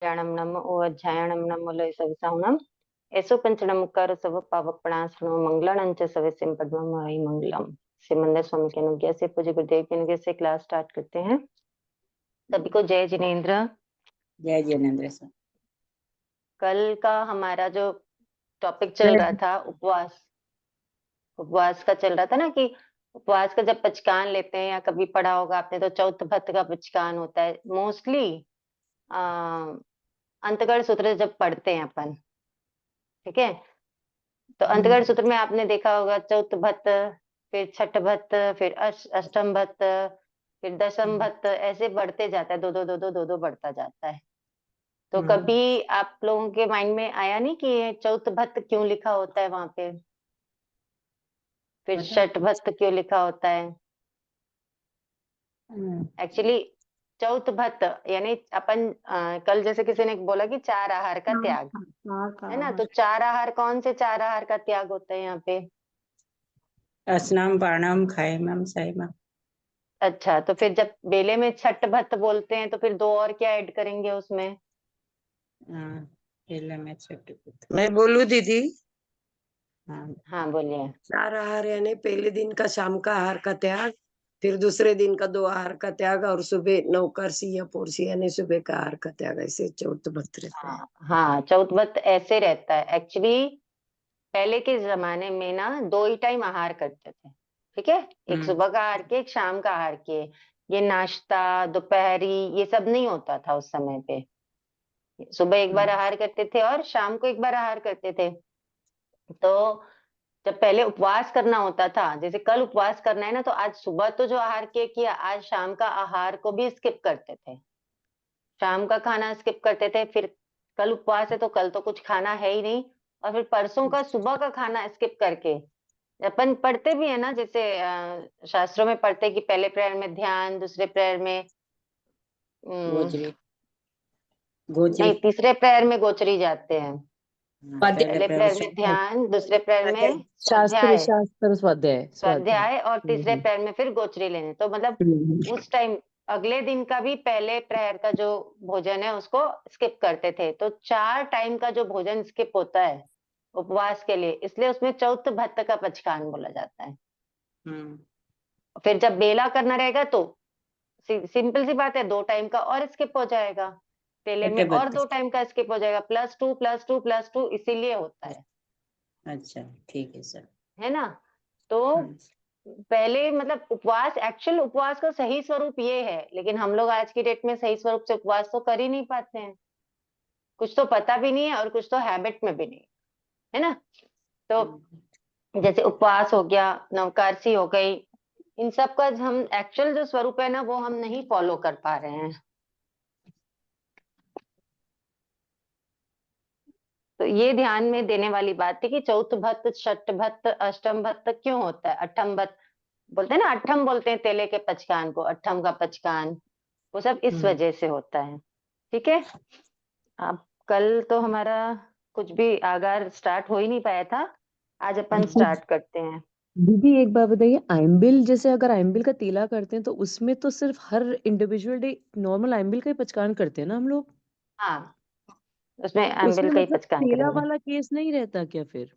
ध्यानम नम ओ अध्यायनम नम लय सविसावनम ऐसो पंचनम मुक्कार सब पावकपणासनो मंगलानं च सवेसिम पद्मम हरि मंगलम। सिमंदर स्वामी की अनुज्ञा से, पूज्य गुरुदेव की अनुज्ञा से क्लास स्टार्ट करते हैं। सभी को जय जिनेन्द्र। जय जिनेन्द्र सर। कल का हमारा जो टॉपिक चल रहा था उपवास का चल रहा था ना, कि उपवास का जब पचकान लेते हैं, या कभी पढ़ा होगा आपने तो चौथ भक्त का पचकान होता है मोस्टली। अंतगढ़ सूत्र जब पढ़ते हैं अपन, ठीक है, तो अंतगढ़ सूत्र में आपने देखा होगा चौथ भत्त, फिर छठ भत्त, फिर अष्टम भत्त, फिर दशम भत्त, ऐसे बढ़ते जाता है, दो दो बढ़ता जाता है। तो कभी आप लोगों के माइंड में आया नहीं कि ये चौथ भत्त क्यों लिखा होता है वहां पे, फिर छठ भत्त क्यों लिखा होता है? एक्चुअली चौथ भत्त यानी अपन कल जैसे किसी ने बोला कि चार आहार का त्याग, है ना, तो चार आहार कौन से चार आहार का त्याग होता है यहाँ पे? स्नाम पाणम खायमम सायमम। अच्छा, तो फिर जब बेले में छठ भत्त बोलते हैं तो फिर दो और क्या ऐड करेंगे उसमें? मैं बोलूं दीदी? हाँ बोलिए। चार आहार यानी पहले दिन का शाम का आहार का त्याग, फिर दूसरे दिन का दो आहार का त्याग, और सुबह नौकरसी या पोरसी यानी सुबह का आहार का त्याग। ऐसे चौथ भक्त रहता है। हाँ, चौथ भत्त ऐसे रहता है। एक्चुअली पहले के जमाने में ना दो ही टाइम आहार करते थे, ठीक है, एक सुबह का आहार के, एक शाम का आहार के। ये नाश्ता दोपहरी ये सब नहीं होता था उस समय पे। सुबह एक बार आहार करते थे और शाम को एक बार आहार करते थे। तो जब पहले उपवास करना होता था, जैसे कल उपवास करना है ना, तो आज सुबह तो जो आहार किया, आज शाम का आहार को भी स्किप करते थे, शाम का खाना स्किप करते थे। फिर कल उपवास है तो कल तो कुछ खाना है ही नहीं, और फिर परसों का सुबह का खाना स्किप करके अपन पढ़ते भी है ना, जैसे शास्त्रों में पढ़ते कि पहले प्रहर में ध्यान, दूसरे प्रहर में नहीं, तीसरे प्रहर में गोचरी जाते हैं। पहले प्रहर में ध्यान, दूसरे प्रहर में स्वाध्याय और तीसरे प्रहर में फिर गोचरी लेने। तो मतलब उस टाइम अगले दिन का भी पहले प्रहर का जो भोजन है उसको स्किप करते थे। तो चार टाइम का जो भोजन स्किप होता है उपवास के लिए, इसलिए उसमें चौथ भत्त का पचकान बोला जाता है। फिर जब बेला करना रहेगा तो सिंपल सी बात है, दो टाइम का और स्किप हो जाएगा, पहले में और दो टाइम का स्किप हो जाएगा, +2 +2 +2, इसीलिए होता है। अच्छा ठीक है सर, है ना। तो पहले मतलब उपवास, एक्चुअल उपवास का सही स्वरूप ये है, लेकिन हम लोग आज की डेट में सही स्वरूप से उपवास तो कर ही नहीं पाते हैं, कुछ तो पता भी नहीं है और कुछ तो हैबिट में भी नहीं है ना। तो जैसे उपवास हो गया, नवकारसी हो गई, इन सब का हम एक्चुअल जो स्वरूप है ना वो हम नहीं फॉलो कर पा रहे हैं। तो ये ध्यान में देने वाली बात थी कि चौथ भत्त, छठ भत्त, अष्टम भत्त क्यों होता है। अठम भत्त बोलते हैं ना, अठम बोलते हैं तेले के पचकान को, अठम का पचकान, वो सब इस वजह से होता है। ठीक है, अब कल तो हमारा कुछ भी आगार स्टार्ट हो ही नहीं पाया था, आज अपन स्टार्ट करते हैं। दीदी एक बात बताइए, आइम्बिल जैसे अगर आइम्बिल का तीला करते हैं तो उसमें तो सिर्फ हर इंडिविजुअल डे नॉर्मल आइम्बिल का ही पचकान करते हैं ना हम लोग? हाँ, उसमें आइम्बिल उसमें का ही मतलब पचकान तीला करेंगे। वाला केस नहीं रहता क्या फिर?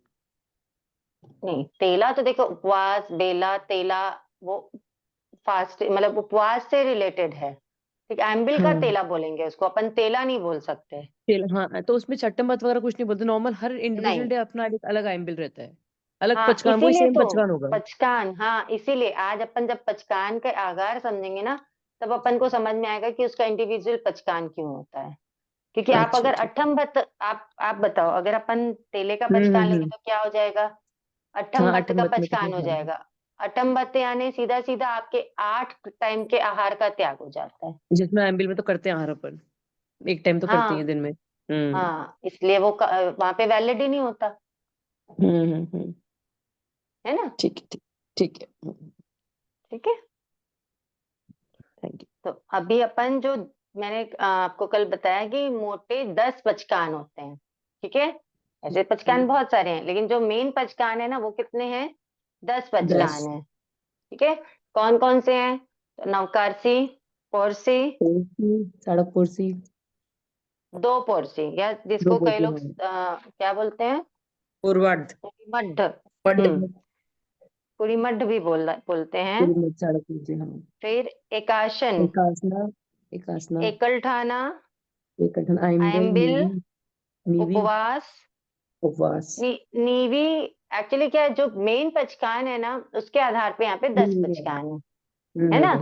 नहीं, तेला तो देखो, उपवास बेला तेला वो फास्ट मतलब उपवास से रिलेटेड है, ठीक। एम्बिल का हाँ तेला बोलेंगे उसको, अपन तेला नहीं बोल सकते। तेला, हाँ तो उसमें छठम भत्त वगैरह कुछ नहीं बोलते, नॉर्मल हर इंडिविजुअल नहीं, डे अपना एक अलग आइम्बिल रहता है, अलग हाँ पचकान, वही इसीलिए सेम तो पचकान होगा। पचकान, हाँ इसीलिए आज अपन जब पचकान के आगार समझेंगे ना, तब अपन को समझ में आएगा कि उसका इंडिविजुअल पचकान क्यों होता है। क्योंकि आप अच्छा अगर ठीक। अठम भत्त, आप बताओ, अगर अपन तेले का पचकान लेंगे हम्म। तो क्या हो जाएगा? अठम हाँ भत्त आठम का भत्त में पचकान हो कितने? जाएगा। अठम भत्त यानी सीधा सीधा आपके 8 टाइम के आहार का त्याग हो जाता है। जिसमें आइम्बिल में तो करते हैं आहार अपन, एक टाइम तो करते हैं हाँ दिन में। हाँ, इसलिए वो वहां पे वैलिड ही नहीं होता, हम्म। है ना। ठीक है ठीक है। ठीक है, थैंक यू। तो अभी अपन जो मैंने आपको कल बताया कि मोटे 10 पचकान होते हैं, ठीक है। ऐसे पचकान बहुत सारे हैं, लेकिन जो मेन पचकान है ना वो कितने हैं? 10 पचकान 10 है, ठीक है। कौन कौन से हैं? तो नवकारसी, पौरसी, सड़क कुर्सी, 2 पोरसी या दो जिसको कई लोग पोर्शन क्या बोलते हैं, पूर्वार्ध मड्ढ, पढ़ कुड़ीमड्ढ भी बोलते हैं। पूरी में साढ़े पूजे हाँ फिर एकाशन, एक आसना एकल ठाना, एक कठन आइम्बिल आइम्बिल, नीवी उपवास, उपवास नीवी। एक्चुअली क्या है, जो मेन पचकान है ना, उसके आधार पे यहाँ पे 10 पचकान है ना।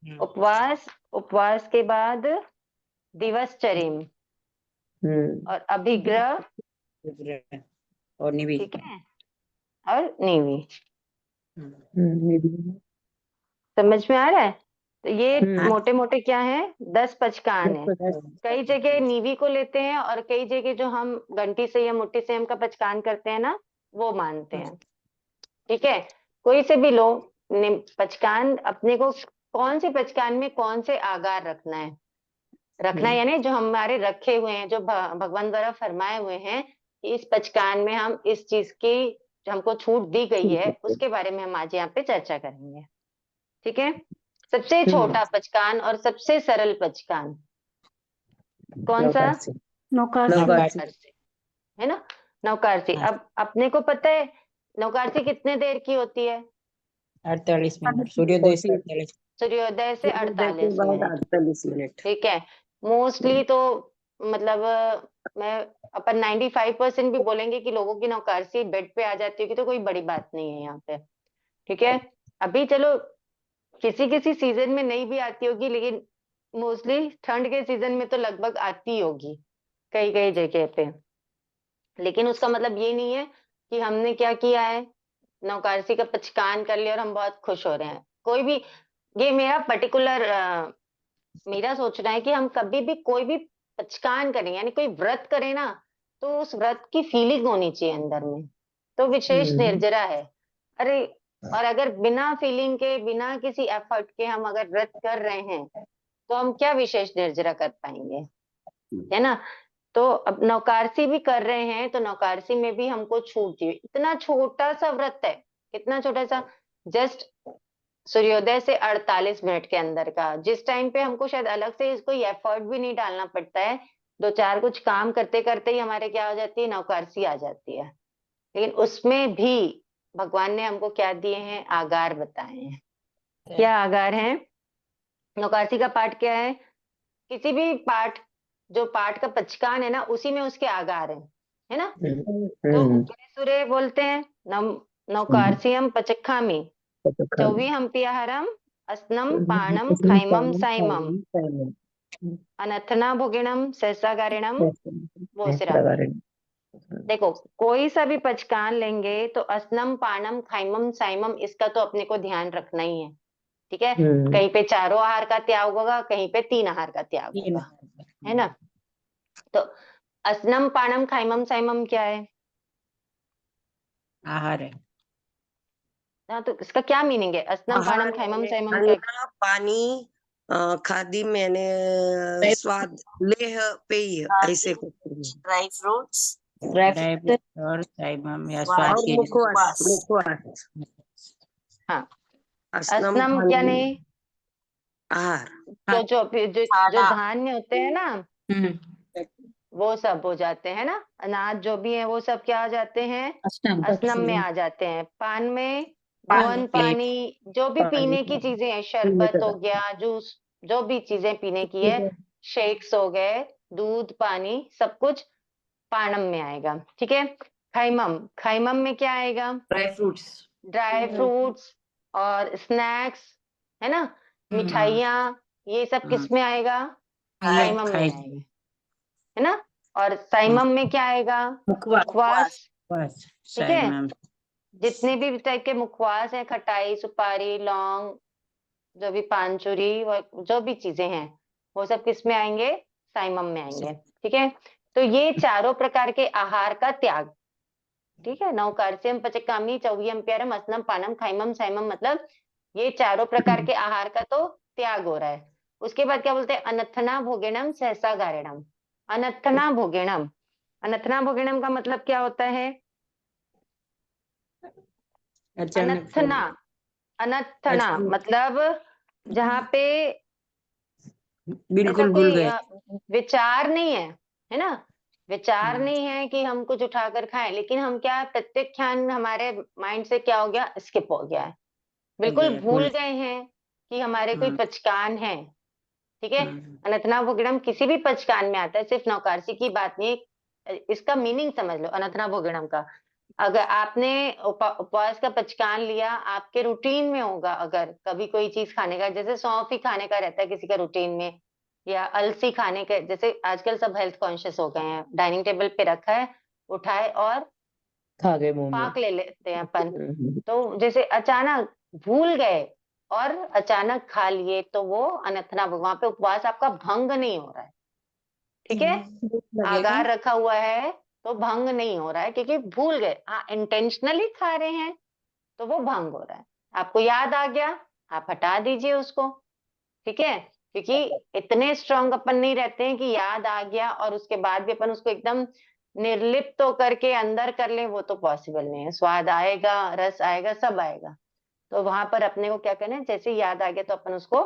उपवास, उपवास के बाद दिवसचर्या और अभिग्रह, और निवि। ठीक है, और नीवी। समझ में आ रहा है? तो ये मोटे मोटे क्या है, 10 पचकान है। कई जगह नीवी को लेते हैं और कई जगह जो हम घंटी से या मुट्ठी से हम का पचकान करते हैं ना, वो मानते हैं। ठीक है, कोई से भी लो, पचकान अपने को कौन से पचकान में कौन से आगार रखना है, यानी जो हमारे रखे हुए हैं, जो भगवान द्वारा फरमाए हुए हैं कि इस पचकान में हम इस चीज की जो हमको छूट दी गई है, उसके बारे में हम आज यहाँ पे चर्चा करेंगे। ठीक है, सबसे छोटा पचकान और सबसे सरल पचकान कौन सा? नौकारसी, है ना, नौकारसी। अब अपने को पता है नौकारसी कितने देर की होती है? 48 मिनट, सूर्योदय से 48। सूर्योदय से सूर्योदय के 48 बाद मिनट 48 मिनट। ठीक है, मोस्टली तो मतलब मैं अपन 95% भी बोलेंगे कि लोगों की नौकारसी बेड पे आ जाती होगी, तो कोई बड़ी बात नहीं है यहाँ पे। ठीक है, अभी चलो किसी किसी सीजन में नहीं भी आती होगी, लेकिन मोस्टली ठंड के सीजन में तो लगभग आती होगी कई कई जगह पे। लेकिन उसका मतलब ये नहीं है कि हमने क्या किया है, नौकारसी का पचकान कर लिया और हम बहुत खुश हो रहे हैं। कोई भी, ये मेरा पर्टिकुलर मेरा सोचना है कि हम कभी भी कोई भी पचकान करें, यानी कोई व्रत करें ना, तो उस व्रत की फीलिंग होनी चाहिए अंदर में, तो विशेष निर्जरा है। अरे, और अगर बिना फीलिंग के, बिना किसी एफर्ट के हम अगर व्रत कर रहे हैं, तो हम क्या विशेष निर्जरा कर पाएंगे, है ना। तो अब नौकारसी भी कर रहे हैं, तो नौकारसी में भी हमको छूट दी। इतना छोटा सा व्रत है, कितना छोटा सा, जस्ट सूर्योदय से 48 मिनट के अंदर का, जिस टाइम पे हमको शायद अलग से इसको एफर्ट भी नहीं डालना पड़ता है, 2-4 कुछ काम करते करते ही हमारे क्या हो जाती है, नौकारसी आ जाती है। लेकिन उसमें भी भगवान ने हमको क्या दिए हैं, आगार बताए हैं। क्या आगार हैं? नौकारसी का पाठ क्या है? किसी भी पाठ, जो पाठ का पचकान है ना, उसी में उसके आगार है ना। तो उग्रे सुरे बोलते हैं, नौकारसियम पचखामी, चौवी हम्पियाहरम, अस्नम पाणम खाइमम साइमम, अनथना भोगिणम सहसागारिणम वोसिरामी। देखो, कोई सा भी पचकान लेंगे तो अस्नम पाणम खाइमम साइमम, इसका तो अपने को ध्यान रखना ही है। ठीक है, कहीं पे 4 आहार का त्याग होगा, कहीं पे 3 आहार का त्याग होगा, है ना। तो अस्नम पाणम खाइमम साइमम क्या है? आहार है। हाँ, तो इसका क्या मीनिंग है, अस्नम आहार पाणम खाइमम यानी साइमम क्या? अन्न, पानी, खादी मैंने स्वाद, लेह, पेय, ऐसे कुछ। ड्राई फ्रूट्स और साइमम या स्वाद और के मुखवास, मुखवास। हाँ, अस्नम अस्नम क्या पानी नहीं, आहार। जो धान्य होते हैं ना, हम्म, वो सब हो जाते हैं ना, अनाज जो भी है वो सब क्या आ जाते हैं, अस्नम में आ जाते हैं। पान में भवन पानी, जो भी पीने की चीजें हैं, शरबत हो गया, जूस, जो भी चीजें पीने की है, शेक्स हो गए, दूध, पानी, सब कुछ पानम में आएगा। ठीक है, खाइमम, खाइमम में क्या आएगा? Dry fruits. ड्राई फ्रूट्स और स्नैक्स, है ना, मिठाइयाँ, ये सब किस में आएगा? खाइमम में आएगा, है ना। और साइमम में क्या आएगा? मुखवास। ठीक है, जितने भी टाइप के मुखवास हैं, खटाई, सुपारी, लौंग, जो भी पानचुरी, जो भी चीजें हैं, वो सब किस में आएंगे? साइमम में आएंगे। ठीक है, तो ये चारों प्रकार के आहार का त्याग। ठीक है, नवकार्यम पचकामी चौवियम प्यारम अस्नम पानम खाइमम साइमम, मतलब ये चारों प्रकार के आहार का तो त्याग हो रहा है। उसके बाद क्या बोलते हैं? अनथना भोगिणम सहसा गारिणम। अनथना भोगिणम, अनथना भोगिणम का मतलब क्या होता है? अनथना, अनथना मतलब जहाँ पे बिल्कुल ऐसा भूल कोई गए। विचार नहीं है ना? विचार हम्म, नहीं है कि हम कुछ उठाकर खाएं, लेकिन हम क्या, प्रत्येक क्षण हमारे माइंड से क्या हो गया, स्किप हो गया है। हो बिल्कुल गया, भूल गए हैं कि हमारे कोई हम्म, पचकान है। ठीक है। हम्म, अनथनाभ भोगिणम किसी भी पचकान में आता है, सिर्फ नौकारसी की बात नहीं है। इसका मीनिंग समझ लो अनथनाभ भोगिणम का। अगर आपने उपवास का पचकान लिया, आपके रूटीन में होगा, अगर कभी कोई चीज खाने का, जैसे सौंफ ही खाने का रहता है किसी का रूटीन में, या अलसी खाने का, जैसे आजकल सब हेल्थ कॉन्शियस हो गए हैं, डाइनिंग टेबल पे रखा है, उठाए और खा गए मुंह में। पाक ले लेते हैं अपन। हम्म, तो जैसे अचानक भूल गए और अचानक खा लिए, तो वो अनथना, वहां पे उपवास आपका भंग नहीं हो रहा है। ठीक है। भूख लगेगा। आगार रखा हुआ है तो भंग नहीं हो रहा है, क्योंकि भूल गए। हाँ, इंटेंशनली खा रहे हैं तो वो भंग हो रहा है। आपको याद आ गया, आप हटा दीजिए उसको। ठीक है। क्योंकि इतने स्ट्रांग अपन नहीं रहते हैं कि याद आ गया और उसके बाद भी अपन उसको एकदम निर्लिप्त होकर के अंदर कर लें, वो तो पॉसिबल नहीं है। स्वाद आएगा, रस आएगा, सब आएगा। तो वहां पर अपने को क्या करना है, जैसे याद आ गया तो अपन उसको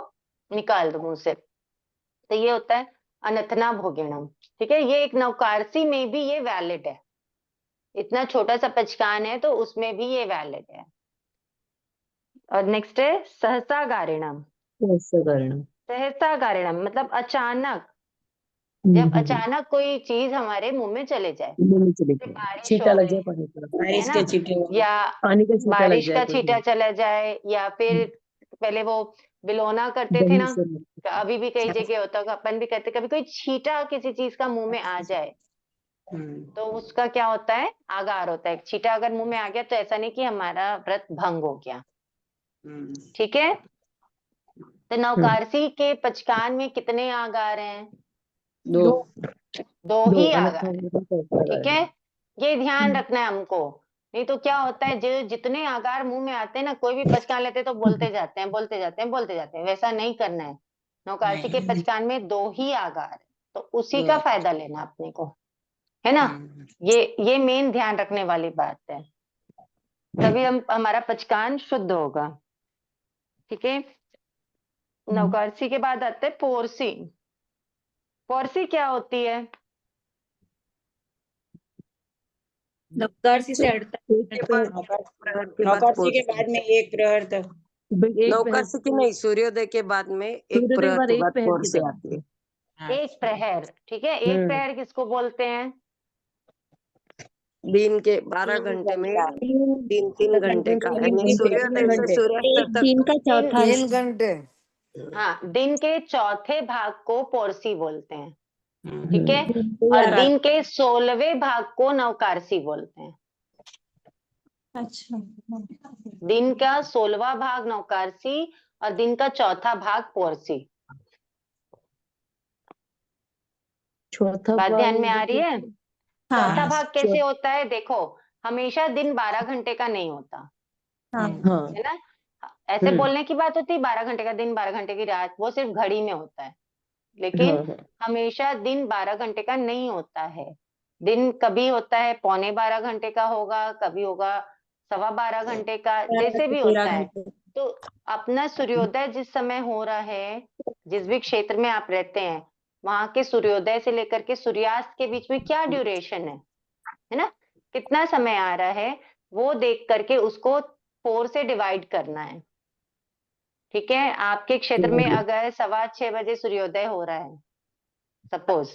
निकाल दो मुंह से। तो ये होता है अनथना भोगिणम। ठीक है। ये एक नवकारसी में भी ये वैलिड है। इतना छोटा सा पचकान है तो उसमें भी ये वैलिड है। और नेक्स्ट है सहसा गारिणम। ऐसा करना। सहसा गारिणम मतलब अचानक, जब हम्म, अचानक कोई चीज हमारे मुंह में चले जाए, मुंह में चले जैसे गए, बारिश छींटा हो लग गई, जाए पानी का, है बारिश ना, के छींटे हो गए। या पानी का छींटा लग बारिश जाए का कोई छींटा भी। चला जाए, या फिर पहले वो बिलोना करते थे दही ना, से। अभी भी कई छाछ। जगह होता है, अपन भी कहते, कभी कोई छींटा किसी चीज का मुंह में आ जाए, हम्म, तो उसका क्या होता है, आगार होता है। छींटा अगर मुंह में आ गया तो ऐसा नहीं कि हमारा व्रत भंग हो गया। हम्म, ठीक है। तो हम्म, नवकारसी के पचकान में कितने आगार हैं? दो। दो दो ही अनंत आगार है। ठीक है। ये ध्यान रखना है हमको। नहीं तो क्या होता है, जो जितने आगार मुंह में आते हैं ना, कोई भी पचकान लेते हैं तो बोलते जाते हैं, बोलते जाते हैं, बोलते जाते हैं। वैसा नहीं करना है। नौकारसी के नहीं, पचकान में दो ही आगार है, तो उसी दो का आ गए। फायदा लेना अपने को, है ना। हम्म, ये मेन ध्यान रखने वाली बात है। तभी हम हमारा पचकान शुद्ध होगा। ठीक है। नवकारसी के बाद आते हैं पोरसी। पोरसी क्या होती है? नवकारसी से हटता एक है के तो बाद प्रहर के बाद नवकारसी के पहुंचते। बाद में एक प्रहर तक। एक पहर नौकरसी की नहीं, सूर्योदय के बाद में एक सूर्योदय के प्रहर बाद के एक बाद पहर पौर की से तरफ। आती है। एक अच्छा। प्रहर। ठीक है। एक हम्म। प्रहर किसको बोलते हैं? दिन के 12 तीन घंटे में घंटा। 3-3 घंटे का, तीन यानी घंटे, सूर्योदय तीन से घंटे। सूर्यास्त एक दिन तक। का दिन चौथा तीन हिस्सा। घंटे हाँ, दिन के चौथे भाग को पोरसी बोलते हैं। ठीक है। हम्म। और या रात। दिन के 16वें भाग को नवकारसी बोलते हैं। अच्छा। दिन का 16वां भाग नवकारसी और दिन का चौथा भाग पोरसी। चौथा बात भाग ध्यान में आ रही है? मतलब। चौथा हाँ, भाग कैसे होता है, देखो, हमेशा दिन 12 घंटे का नहीं होता, हाँ, हाँ। है ना। ऐसे हम्म। बोलने की बात होती है, 12 घंटे का दिन, 12 घंटे की रात, वो सिर्फ घड़ी में होता है। हाँ, लेकिन हाँ। हमेशा दिन 12 घंटे का नहीं होता है। दिन कभी होता है 12.25 घंटे का होगा, कभी होगा 12.25 घंटे का, जैसे भी तेरह होता है। घंटे तो अपना सूर्योदय जिस समय हो रहा है, जिस भी क्षेत्र में आप रहते हैं, वहां के सूर्योदय से लेकर के सूर्यास्त के बीच में क्या ड्यूरेशन है ना, कितना समय आ रहा है, वो देख करके उसको 4 से डिवाइड करना है। ठीक है। आपके क्षेत्र में अगर 6:15 बजे सूर्योदय हो रहा है, सपोज,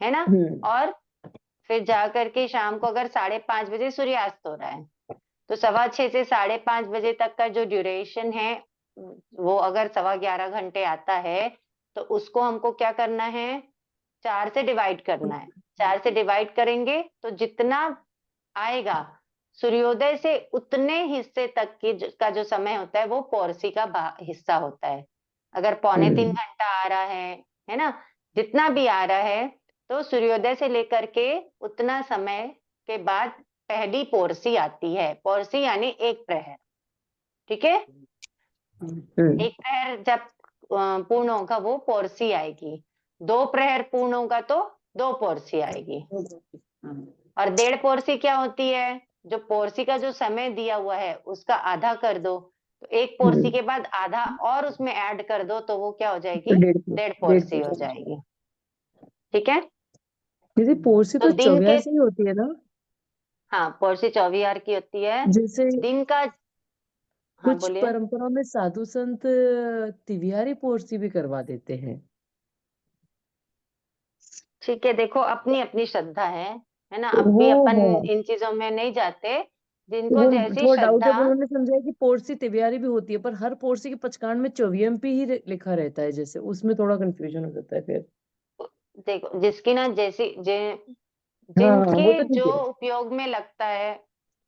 है ना, हम्म। और फिर जा करके शाम को अगर 5:30 बजे सूर्यास्त हो रहा है, तो 6:15 से 5:30 बजे तक का जो ड्यूरेशन है, वो अगर 11.25 घंटे आता है, तो उसको हमको क्या करना है, 4 से डिवाइड करना है। 4 से डिवाइड करेंगे तो जितना आएगा, सूर्योदय से उतने हिस्से तक की का जो समय होता है, वो पौरसी का हिस्सा होता है। अगर 3.25 घंटा आ रहा है ना, जितना भी आ रहा है, तो सूर्योदय से लेकर के उतना समय के बाद पहली पौरसी आती है। पौरसी यानी एक प्रहर। ठीक है। हम्म। एक प्रहर जब पूर्ण होगा, वो पौरसी आएगी। 2 प्रहर पूर्ण होगा तो 2 पौरसी आएगी। और 1.5 पौरसी क्या होती है? जो पौरसी का जो समय दिया हुआ है उसका आधा कर दो, तो एक पोरसी हम्म, के बाद आधा और उसमें ऐड कर दो तो वो क्या हो तो जाएगी, 1.5 पोरसी हो पोर्शन। जाएगी। ठीक है, दीदी पोर्सी तो तो दिन के, 84 ही होती है ना? हाँ पोरसी 24 की होती है। जैसे दिन का, हाँ कुछ बोलिए। परंपरा में साधु संत तिवियारी पोर्सी भी करवा देते हैं। ठीक है, देखो अपनी अपनी श्रद्धा है ना, अब भी वो अपन है, इन चीजों में नहीं जाते, जिनको वो जैसी थोड़ा डाउट है, श्रद्धा। पर उन्होंने समझा है कि पोर्सी तिवियारी भी होती है, पर हर पोर्सी के पचकान में 24 ही लिखा रहता है, जैसे उसमें थोड़ा कंफ्यूजन हो जाता है फिर। देखो जिसकी ना जैसी हाँ हाँ, वो जिनके तो ठीक जो है। उपयोग में लगता है,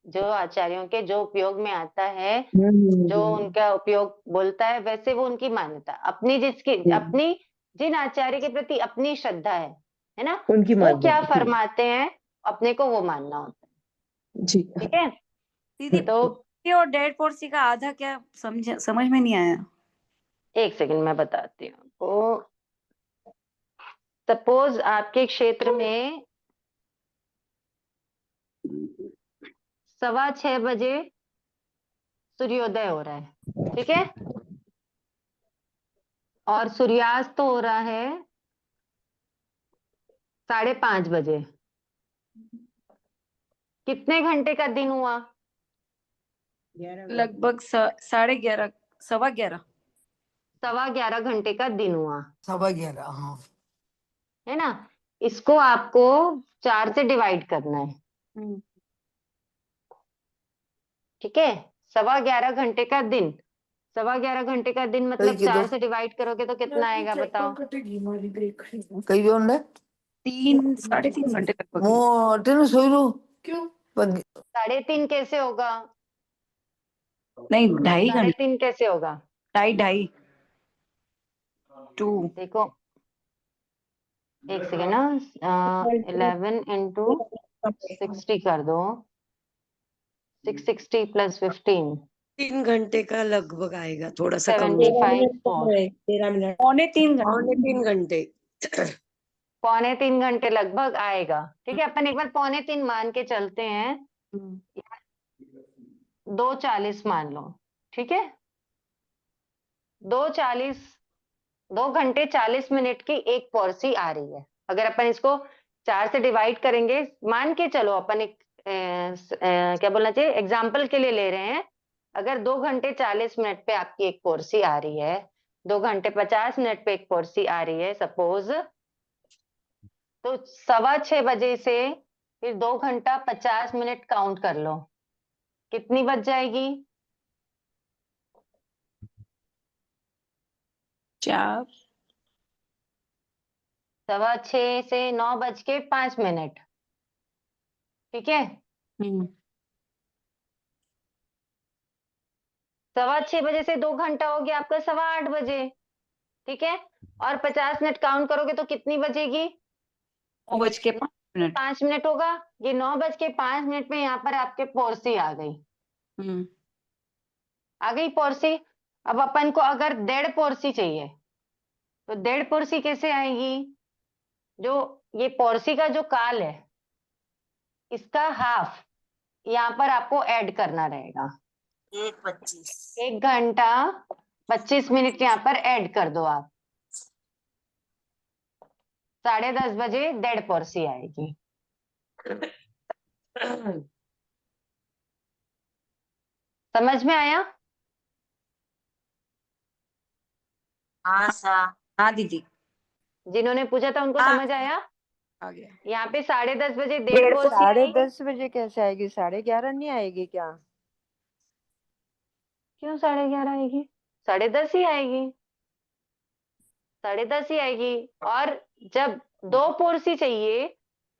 जो आचार्यों के जो उपयोग में आता है, जो हम्म। उनका उपयोग बोलता है, वैसे वो उनकी मान्यता, अपनी जिसकी हम्म, अपनी, जिन आचार्य के प्रति अपनी श्रद्धा है ना, उनकी वो मान्यता क्या ठीक। फरमाते हैं अपने को वो मानना होता जी। है। ठीक है, दीदी तो पोरसी और 1.5 पोरसी का आधा क्या समझ में नहीं आया। एक सेकंड मैं बताती हूँ आपको। सपोज आपके क्षेत्र में 6:15 सूर्योदय हो रहा है, ठीक है, और सूर्यास्त हो रहा है 5:30। कितने घंटे का दिन हुआ? लगभग 11:30 11:15। 11:15 का दिन हुआ, 11:15 हाँ। है ना। इसको आपको 4 से डिवाइड करना है। हम्म, ठीक है, 11:15 घंटे का दिन, 11:15 घंटे का दिन मतलब कई 4 से डिवाइड करोगे तो कितना आएगा बताओ? कई बोल रहे 3 3.5 घंटे लगभग। मो तेन सोइरु क्यों बन 3.5 कैसे होगा? नहीं 2.5 घंटे, 3.5 कैसे होगा? 2.5 2। देखो एक सेकेंड ना, 11 इंटू 60 कर दो, 660 प्लस 15, 3 घंटे का लगभग आएगा, थोड़ा सा कम 75 4, 13 मिनट, 3.25 घंटे। 2.75 घंटे। 2.25 घंटे लगभग आएगा। ठीक है, अपन एक बार 2.25 मान के चलते हैं, हम्म, 2:40 मान लो। ठीक है, 2:40, 2 घंटे 40 मिनट की एक पोरसी आ रही है। अगर अपन इसको 4 से डिवाइड करेंगे, मान के चलो अपन एक क्या बोलना चाहिए, एग्जाम्पल के लिए ले रहे हैं। अगर 2 घंटे 40 मिनट पे आपकी एक पोरसी आ रही है, 2 घंटे 50 मिनट पे एक पोरसी आ रही है सपोज, तो 6:15 से फिर 2 घंटा 50 मिनट काउंट कर लो, कितनी बच जाएगी? 4 6:15 से 9:05। ठीक है, हम्म 6:15 से 2 घंटा हो गया आपका 8:15। ठीक है, और 50 मिनट काउंट करोगे तो कितनी बचेगी? 9:05 5 मिनट होगा। ये 9:05 में यहाँ पर आपके पोरसी आ गई, हम्म आ गई पोरसी। अब अपन को अगर 1.5 पोरसी चाहिए तो 1.5 पोरसी कैसे आएगी? जो ये पोरसी का जो काल है, इसका हाफ यहाँ पर आपको ऐड करना रहेगा। 1:25 1 घंटा 25 मिनट यहाँ पर ऐड कर दो आप, 10:30 1.5 पोरसी आएगी। समझ में आया? हाँ सा हाँ दीदी जिन्होंने पूछा था उनको हाँ। समझ आया? आ गया। यहाँ पे 10:30 1.5 पोरसी आई। 10:30 कैसे आएगी? 11:30 नहीं आएगी क्या? क्यों 11:30 आएगी? 10:30 ही आएगी, 10:30 ही आएगी। और जब 2 पोरसी चाहिए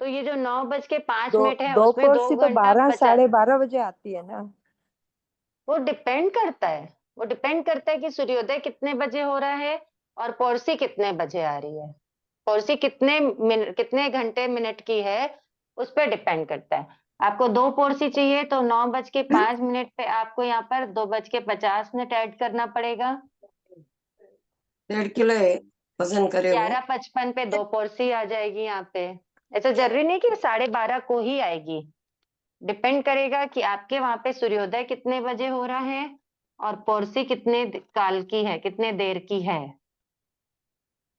तो ये जो 9:05 है दो उसमें दो पोर्सी तो घंटा 12 50 12:30 बजे आती है ना। वो डिपेंड करता है, वो डिपेंड करता है कि सूर्योदय कितने बजे हो रहा है और पोरसी कितने बजे आ रही है। पोरसी कितने घंटे मिनट की है उस पर डिपेंड करता है। आपको 2 पोरसी चाहिए तो 9:05 पे आपको यहाँ पर 2:50 ऐड करना पड़ेगा। 1.5 किलो है, पसंद करे वो। 11:55 पे 2 पोरसी आ जाएगी यहाँ पे। ऐसा जरूरी नहीं कि 12:30 को ही आएगी, डिपेंड करेगा कि आपके वहां पे सूर्योदय कितने बजे हो रहा है और पोरसी कितने काल की है, कितने देर की है।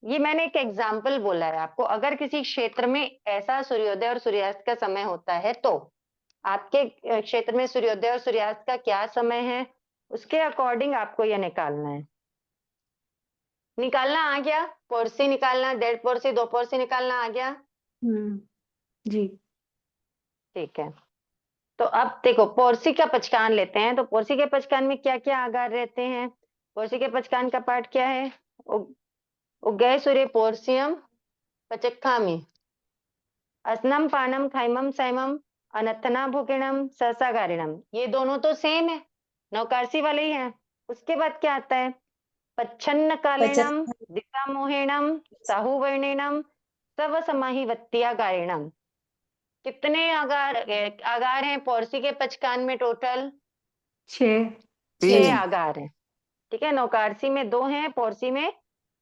ये मैंने एक एग्जाम्पल बोला है आपको। अगर किसी क्षेत्र में ऐसा सूर्योदय और सूर्यास्त का समय होता है तो आपके क्षेत्र में सूर्योदय और सूर्यास्त का क्या समय है, उसके अकॉर्डिंग आपको यह निकालना है। निकालना आ गया? पोरसी निकालना, 1.5 पोरसी 2 पोरसी निकालना आ गया? जी। ठीक है। तो अब देखो पोरसी का पचकान लेते हैं। तो पोरसी के पचकान में क्या क्या आगार रहते हैं? पोरसी के पचकान का पाठ क्या है? उगय सूर्य पोरसियम पचक्खामी असनम पानम खैमम सैमम अनथना भुकिणम सहसागारिणम। ये दोनों तो सेम है, नौकारसी वाले ही हैं। उसके बाद क्या आता है? पच्छन्न कालेणम दिशा मोहेणम साहुवर्णेनम सव समाहिवत्या गारिणम। कितने आगार हैं पोरसी के पचकान में टोटल? 6 आगार हैं। ठीक है, नौकारसी में 2 हैं, पोरसी में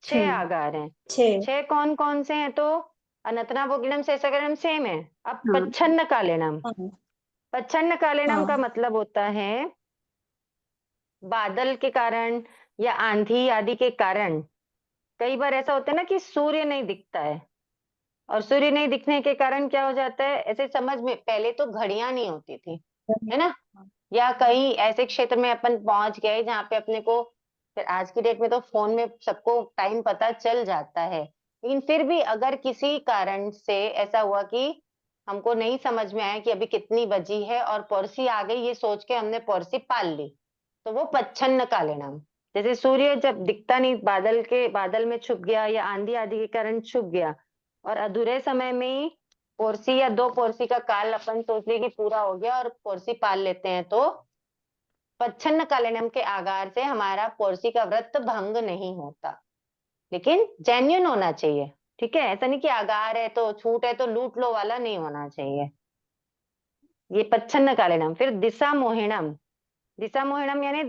6 आगार हैं। 6 कौन कौन से हैं? तो अनतना भोगिणम सहसागरणम सेम है। अब पच्छन्न कालेणम, पच्छन्न कालेणम का मतलब होता है बादल के कारण या आंधी आदि के कारण कई बार ऐसा होता है ना कि सूर्य नहीं दिखता है, और सूर्य नहीं दिखने के कारण क्या हो जाता है, ऐसे समझ में पहले तो घड़ियां नहीं होती थी, है ना, या कहीं ऐसे क्षेत्र में अपन पहुंच गए जहाँ पे अपने को, फिर आज की डेट में तो फोन में सबको टाइम पता चल जाता है, लेकिन फिर भी अगर किसी कारण से ऐसा हुआ कि हमको नहीं समझ में आया कि अभी कितनी बजी है और पोरसी आ गई, ये सोच के हमने पोरसी पाल ली, तो वो पच्छन्न कालेणम। जैसे सूर्य जब दिखता नहीं, बादल में छुप गया या आंधी आदि के कारण छुप गया, और अधूरे समय में ही पोरसी या 2 पोरसी का काल अपन सोच लिए कि पूरा हो गया और पोरसी पाल लेते हैं, तो पच्छन्न कालेणम के आगार से हमारा पोरसी का व्रत भंग नहीं होता, लेकिन जेन्युइन होना चाहिए। ठीक है, ऐसा नहीं कि आगार है तो छूट है तो लूट लो वाला नहीं होना चाहिए। ये पच्छन्न कालेणम। फिर दिशा मोहिणम। दिशा मोहिणम यानी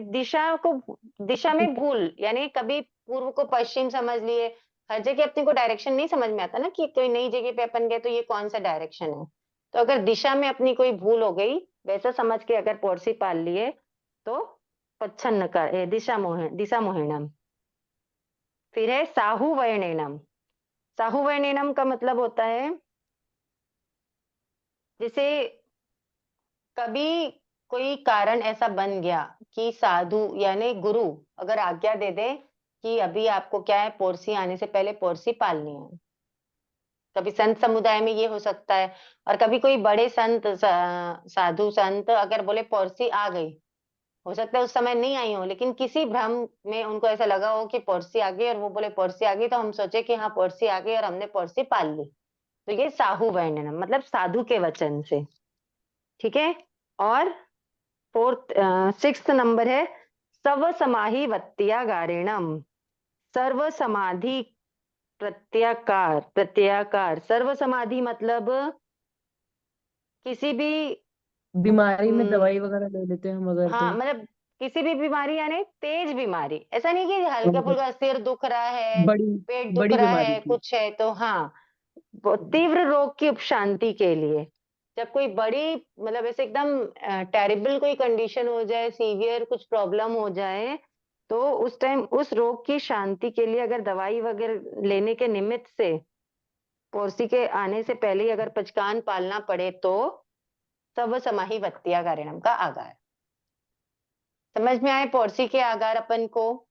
दिशा में भूल, यानी कभी पूर्व को पश्चिम समझ लिए। हर जगह अपने को डायरेक्शन नहीं समझ में आता ना कि कोई नई जगह पे अपन गए तो ये कौन सा डायरेक्शन है, तो अगर दिशा में अपनी कोई भूल हो गई वैसा समझ के अगर पोरसी पाल लिए तो पच्छन्न का दिशा मोहिणम। फिर है साहु वर्णेनम। साहु वर्णेनम का मतलब होता है जैसे कभी कोई कारण ऐसा बन गया कि साधु यानी गुरु अगर आज्ञा दे दे कि अभी आपको क्या है, पोरसी आने से पहले पोरसी पालनी है। कभी संत समुदाय में ये हो सकता है, और कभी कोई बड़े संत साधु संत अगर बोले पोरसी आ गई, हो सकता है उस समय नहीं आई हो, लेकिन किसी भ्रम में उनको ऐसा लगा हो कि पोरसी आ गई, और वो बोले पोरसी आ गई, तो हम सोचे कि हाँ पोरसी आ गई और हमने पोरसी पाल ली, तो ये साहु वर्णनम मतलब साधु के वचन से। ठीक है, और 6th नंबर है सव समाहि वत्या गारिणम। सर्व समाधि प्रत्याकार। सर्व समाधि मतलब किसी भी बीमारी में दवाई वगैरह ले लेते हैं हम अगर हाँ, तो मतलब किसी भी बीमारी यानी तेज बीमारी, ऐसा नहीं कि हल्का फुल्का सिर दुख रहा है, बड़ी पेट दुख बड़ी रहा बीमारी है, की। कुछ है, तो हाँ वो तीव्र रोग की उपशांति के लिए। जब कोई बड़ी मतलब ऐसे एकदम टेरिबल कोई कंडीशन हो जाए, सीवियर कुछ प्रॉब्लम हो जाए, तो उस टाइम उस रोग की शांति के लिए अगर दवाई वगैरह लेने के निमित्त से पोरसी के आने से पहले ही अगर पचकान पालना पड़े तो सब समाहि वत्या गारिणम का आगार। समझ में आए पोरसी के आगार अपन को?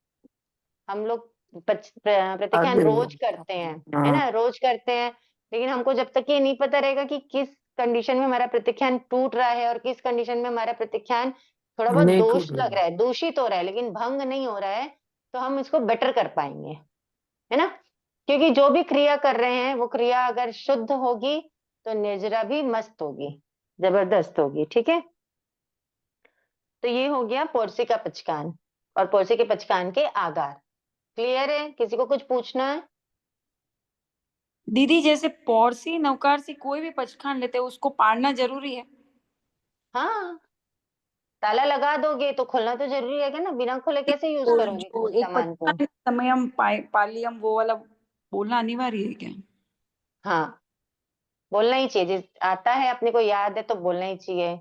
हम लोग प्रतिख्यान रोज करते हैं, है ना, रोज करते हैं, लेकिन हमको जब तक ये नहीं पता रहेगा कि किस कंडीशन में हमारा प्रतिख्यान टूट रहा है और किस कंडीशन में हमारा प्रतिख्यान थोड़ा बहुत दोष लग रहा है, दूषित हो रहा है, लेकिन भंग नहीं हो रहा है, तो हम इसको बेटर कर पाएंगे, है ना। क्योंकि जो भी क्रिया कर रहे हैं वो क्रिया अगर शुद्ध होगी तो निर्जरा भी मस्त होगी, जबरदस्त होगी। ठीक है, तो ये हो गया पोरसी का पचकान और पोरसी के पचकान के आगार। क्लियर है? किसी को कुछ पूछना है? दीदी जैसे पौरसी नौकारसी कोई भी पचखान लेते हैं उसको पाड़ना जरूरी है? हाँ, ताला लगा दोगे तो खोलना तो जरूरी है ना, बिना खोले कैसे यूज तो करोगे जो किसी एक सामान को? पचखान समयम पालियम वो वाला बोलना अनिवार्य है क्या? हाँ, बोलना ही चाहिए, जिस आता है अपने को याद है तो बोलना ही चाहिए।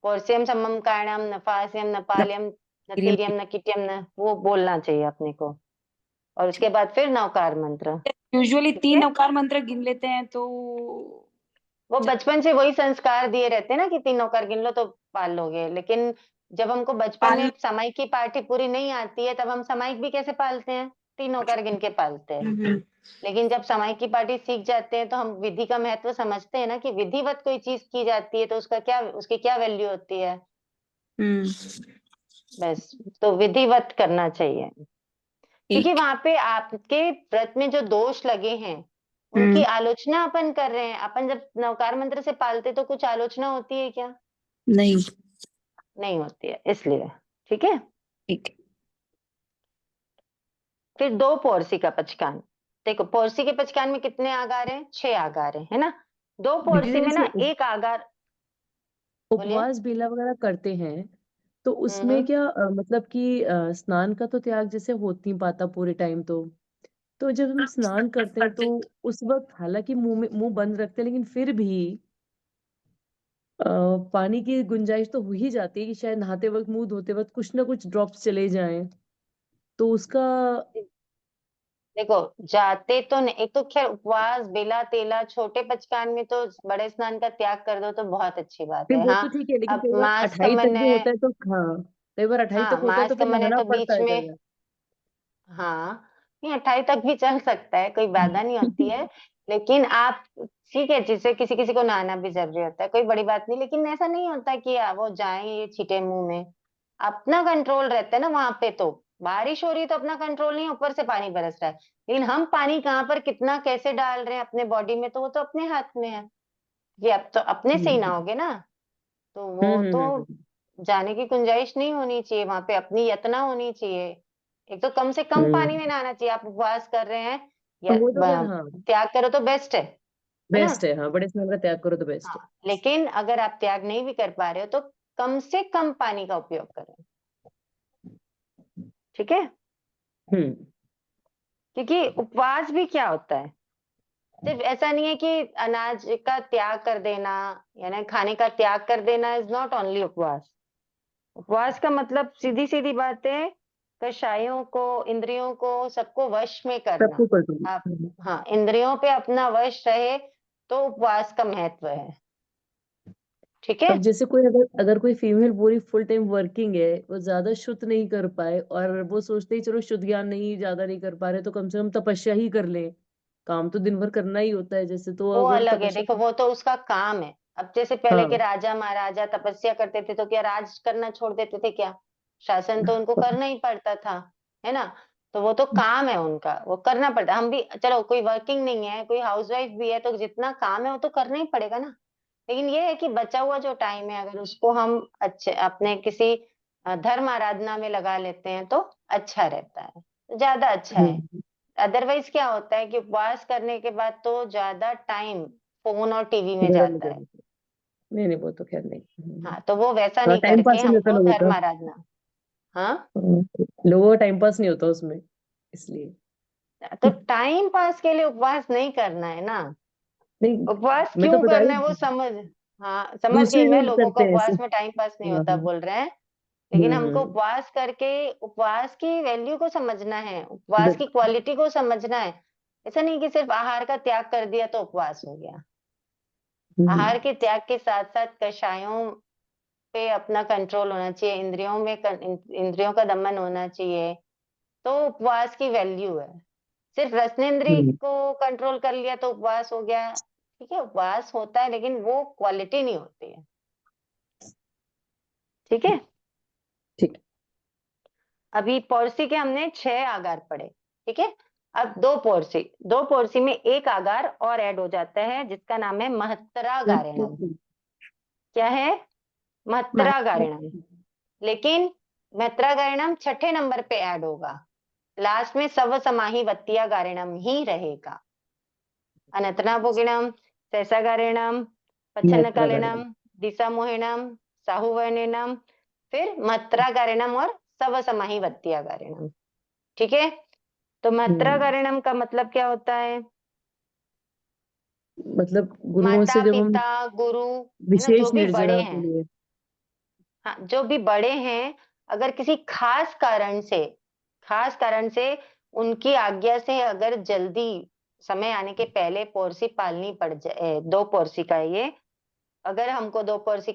पोरसियम समम कारणम नफासियम नपालियम न तीर्यम न किट्यम न, वो बोलना चाहिए अपने को। और उसके बाद फिर नवकार मंत्र। यूजुअली ठीक 3 है, नवकार मंत्र गिन लेते हैं तो वो बचपन से वही संस्कार दिए रहते हैं ना कि 3 नौकर गिन लो तो पाल लोगे। लेकिन जब हमको बचपन पाल में सामायिक की पार्टी पूरी नहीं आती है, तब हम सामायिक भी कैसे पालते हैं? 3 नौकर गिन के पालते हैं। लेकिन जब सामायिक की पार्टी सीख जाते हैं तो हम विधि का महत्व समझते हैं ना, कि विधिवत कोई चीज की जाती है तो उसका क्या, उसकी क्या वैल्यू होती है। बस, तो विधिवत करना चाहिए। क्योंकि वहां पे आपके व्रत में जो दोष लगे हैं उनकी आलोचना अपन कर रहे हैं। अपन जब नवकार मंत्र से पालते तो कुछ आलोचना होती है क्या? नहीं। नहीं होती है, इसलिए। ठीक है, ठीक। फिर 2 पोरसी का पचकान। देखो, पोरसी के पचकान में कितने आगार हैं? 6 आगार है ना। 2 दीदी पोरसी में जैसे ना एक आगार। बोलिए। उपवास बेला वगैरह करते हैं तो उसमें हम्म। क्या मतलब कि स्नान का तो त्याग जैसे हो नहीं पाता पूरे टाइम। तो जब हम स्नान करते हैं तो उस वक्त हालांकि मुंह बंद रखते हैं, लेकिन फिर भी पानी की गुंजाइश तो हो ही जाती है कि शायद नहाते वक्त मुंह धोते वक्त कुछ ना कुछ ड्रॉप्स चले जाएं। तो उसका देखो, जाते तो नहीं, एक तो खैर उपवास बेला तेला छोटे पचकान में तो बड़े स्नान का त्याग कर दो तो बहुत अच्छी बात फिर है। वो हाँ, तो ठीक है, लेकिन अब कई बार मास का 28 तक मन भी है। होता है तो हाँ, कई बार 28 हाँ, तक होता है तो मास का फिर मन है नहाना तो पड़ता बीच है कई में। बार। हाँ, नहीं 28 तक भी चल सकता है, कोई बाधा नहीं होती है। लेकिन आप, ठीक है, जिसे किसी किसी को नहाना भी जरूरी होता है, कोई बड़ी बात नहीं। लेकिन ऐसा नहीं होता कि वो जाए ये छीटे मुंह में। अपना कंट्रोल रहता है ना वहां पे। तो बारिश हो रही है तो अपना कंट्रोल नहीं है, ऊपर से पानी बरस रहा है। लेकिन हम पानी कहाँ पर कितना कैसे डाल रहे हैं अपने बॉडी में, तो वो तो अपने हाथ में है। ये अब तो अपने से ही हम्म नहाओगे ना, तो वो हम्म तो हम्म हम्म जाने की गुंजाइश नहीं होनी चाहिए वहां पे, अपनी यतना होनी चाहिए। एक तो कम से कम पानी हम्म। में नहाना चाहिए। आप उपवास कर रहे हैं या वो तो खैर हाँ, त्याग करो तो बेस्ट है ना। बेस्ट है। हाँ, बड़े स्नान का त्याग करो तो बेस्ट हाँ, है। लेकिन अगर आप त्याग नहीं भी कर पा रहे हो तो कम से कम पानी का उपयोग करें। ठीक है, हम्म। क्योंकि उपवास भी क्या होता है, सिर्फ ऐसा नहीं है कि अनाज का त्याग कर देना, यानी खाने का त्याग कर देना इज नॉट ओनली उपवास। उपवास का मतलब सीधी सीधी बात है, कषायों को, इंद्रियों को, सबको वश में करना। सबको कर दो। आप, हाँ, इंद्रियों पे अपना वश रहे तो उपवास का महत्व है। ठीक है। अब जैसे कोई अगर कोई फीमेल पूरी फुल टाइम वर्किंग है, वो ज्यादा शुद्ध नहीं कर पाए और वो सोचते ही चलो शुद्ध ज्ञान नहीं ज्यादा नहीं कर पा रहे तो कम से कम तपस्या ही कर ले। काम तो दिन भर करना ही होता है जैसे, तो वो अगर अलग है, देखो तपस्या। वो तो उसका काम है। अब जैसे पहले के हाँ राजा महाराजा तपस्या करते थे तो क्या राज करना छोड़ देते थे क्या? शासन तो उनको करना ही पड़ता था, है ना। तो वो तो काम है उनका, वो करना पड़ता। हम भी, चलो कोई वर्किंग नहीं है, कोई हाउसवाइफ भी है, तो जितना काम है वो तो करना ही पड़ेगा ना। लेकिन ये है कि बचा हुआ जो टाइम है अगर उसको हम अच्छे अपने किसी धर्म आराधना में लगा लेते हैं तो अच्छा रहता है, तो ज्यादा अच्छा है। हम्म, अदरवाइज क्या होता है कि उपवास करने के बाद तो ज्यादा टाइम फोन और टीवी में घर में जाता है। करना। नहीं नहीं, वो तो खैर नहीं। हाँ, तो वो वैसा हाँ, नहीं टाइम करके पास ही नहीं होता हमको लोगों धर्म का। आराधना। हाँ, लोगों का टाइम पास नहीं होता उसमें, इसलिए। तो टाइम पास के लिए उपवास नहीं करना है ना। नहीं, उपवास मैं तो क्यों बता करना है रही वो हूँ, समझ, हाँ समझ गई दूसरे मैं, लोग लोगों का करते हैं ऐसे। उपवास में टाइम पास नहीं हाँ होता हाँ। बोल रहे हैं। लेकिन हमको हम्म। उपवास करके उपवास की वैल्यू को समझना है, उपवास की बिल्कुल। क्वालिटी को समझना है। ऐसा नहीं कि सिर्फ आहार का त्याग कर दिया तो उपवास हो गया। हम्म आहार के त्याग के साथ साथ कषायों पे अपना कंट्रोल होना चाहिए, इंद्रियों में इंद्रियों का दमन होना चाहिए, तो उपवास की वैल्यू है। सिर्फ रसनेंद्रिय हम्म, को कंट्रोल कर लिया तो उपवास हो गया। ठीक है, उपवास होता है लेकिन वो क्वालिटी नहीं होती है। ठीक है, ठीक। अभी पॉलिसी के हमने 6 आगार पढ़े। ठीक है, अब 2 पॉलिसी में एक आगार और ऐड हो जाता है जिसका नाम है महत्तरागारिणम। क्या है? महत्तरागारिणम। लेकिन महत्तरागारिणम छठे नंबर पे ऐड होगा, लास्ट में सव समाही वत्तिया गारिणम ही रहेगा। अनतनाभोगिणम, सहसागारिणम, नेत्रगारिणी। पच्छन्नकालिनम, दिशामोहिनम, साहुवर्णिनम, फिर महत्तरागारिणम और सव समाही वत्तिया गारिणम। ठीक है, तो महत्तरागारिणम का मतलब क्या होता है? मतलब गुरुओं से माता जब हम पिता गुरु, है ना, जो विशेष भी बड़े निर्जरा के हैं, लिए। हाँ जो भी बड़े हैं अगर किसी खास कारण से उनकी आज्ञा से अगर जल्दी समय आने के पहले पोरसी पालनी पड़ जाए, 2 पोरसी का ये, अगर हमको 2 पोरसी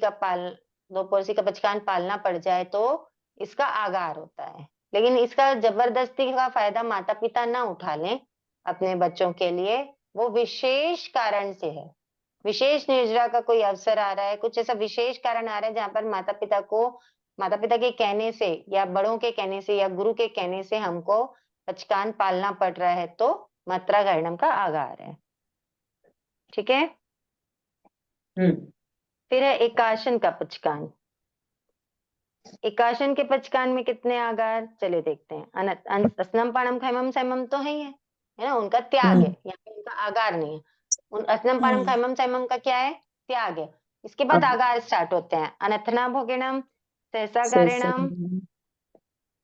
का बचकान पालना पड़ जाए तो इसका आगार होता है। लेकिन इसका जबरदस्ती का फायदा माता पिता ना उठा लें अपने बच्चों के लिए, वो विशेष कारण से है। विशेष निर्जरा का कोई अवसर आ रहा है, कुछ ऐसा विशेष कारण आ रहा है जहां पर माता पिता के कहने से या बड़ों के कहने से या गुरु के कहने से हमको बचकान पालना पड़ रहा है, तो मात्रा गर्णम का आगार है। ठीक है। फिर है एकाशन का पचकान। एकाशन के पचकान में कितने आगार, चले देखते हैं। अस्नम पाणम खैमम सैमम तो है ना, उनका त्याग है, यहाँ पे उनका आगार नहीं है। अस्नम पाणम खैमम सैमम का क्या है, त्याग है। इसके बाद आगार स्टार्ट होते हैं। अनथना भोगिणम, सहसा गारिणम।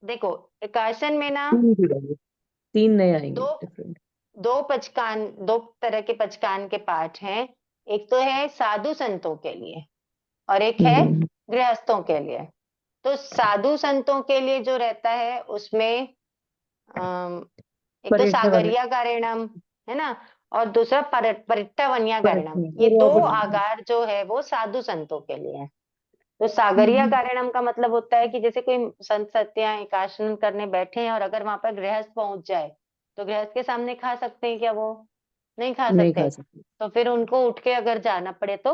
देखो एकाशन में ना 3 नए आएंगे डिफरेंट। 2 तरह के पचकान के पाठ हैं। एक तो है साधु संतों के लिए और एक है गृहस्थों के लिए। तो साधु संतों के लिए जो रहता है उसमें एक तो सागरिया गारिणम है ना, और दूसरा परिट्टा वन्या गारिणम। ये 2 आगार जो है वो साधु संतों के लिए है। तो सागरिया गारिणम का मतलब होता है कि जैसे कोई संत सत्या एकाशन करने बैठे हैं और अगर वहां पर गृहस्थ पहुंच जाए तो गृहस्थ के सामने खा सकते हैं क्या? वो नहीं खा सकते। तो फिर उनको उठ के अगर जाना पड़े तो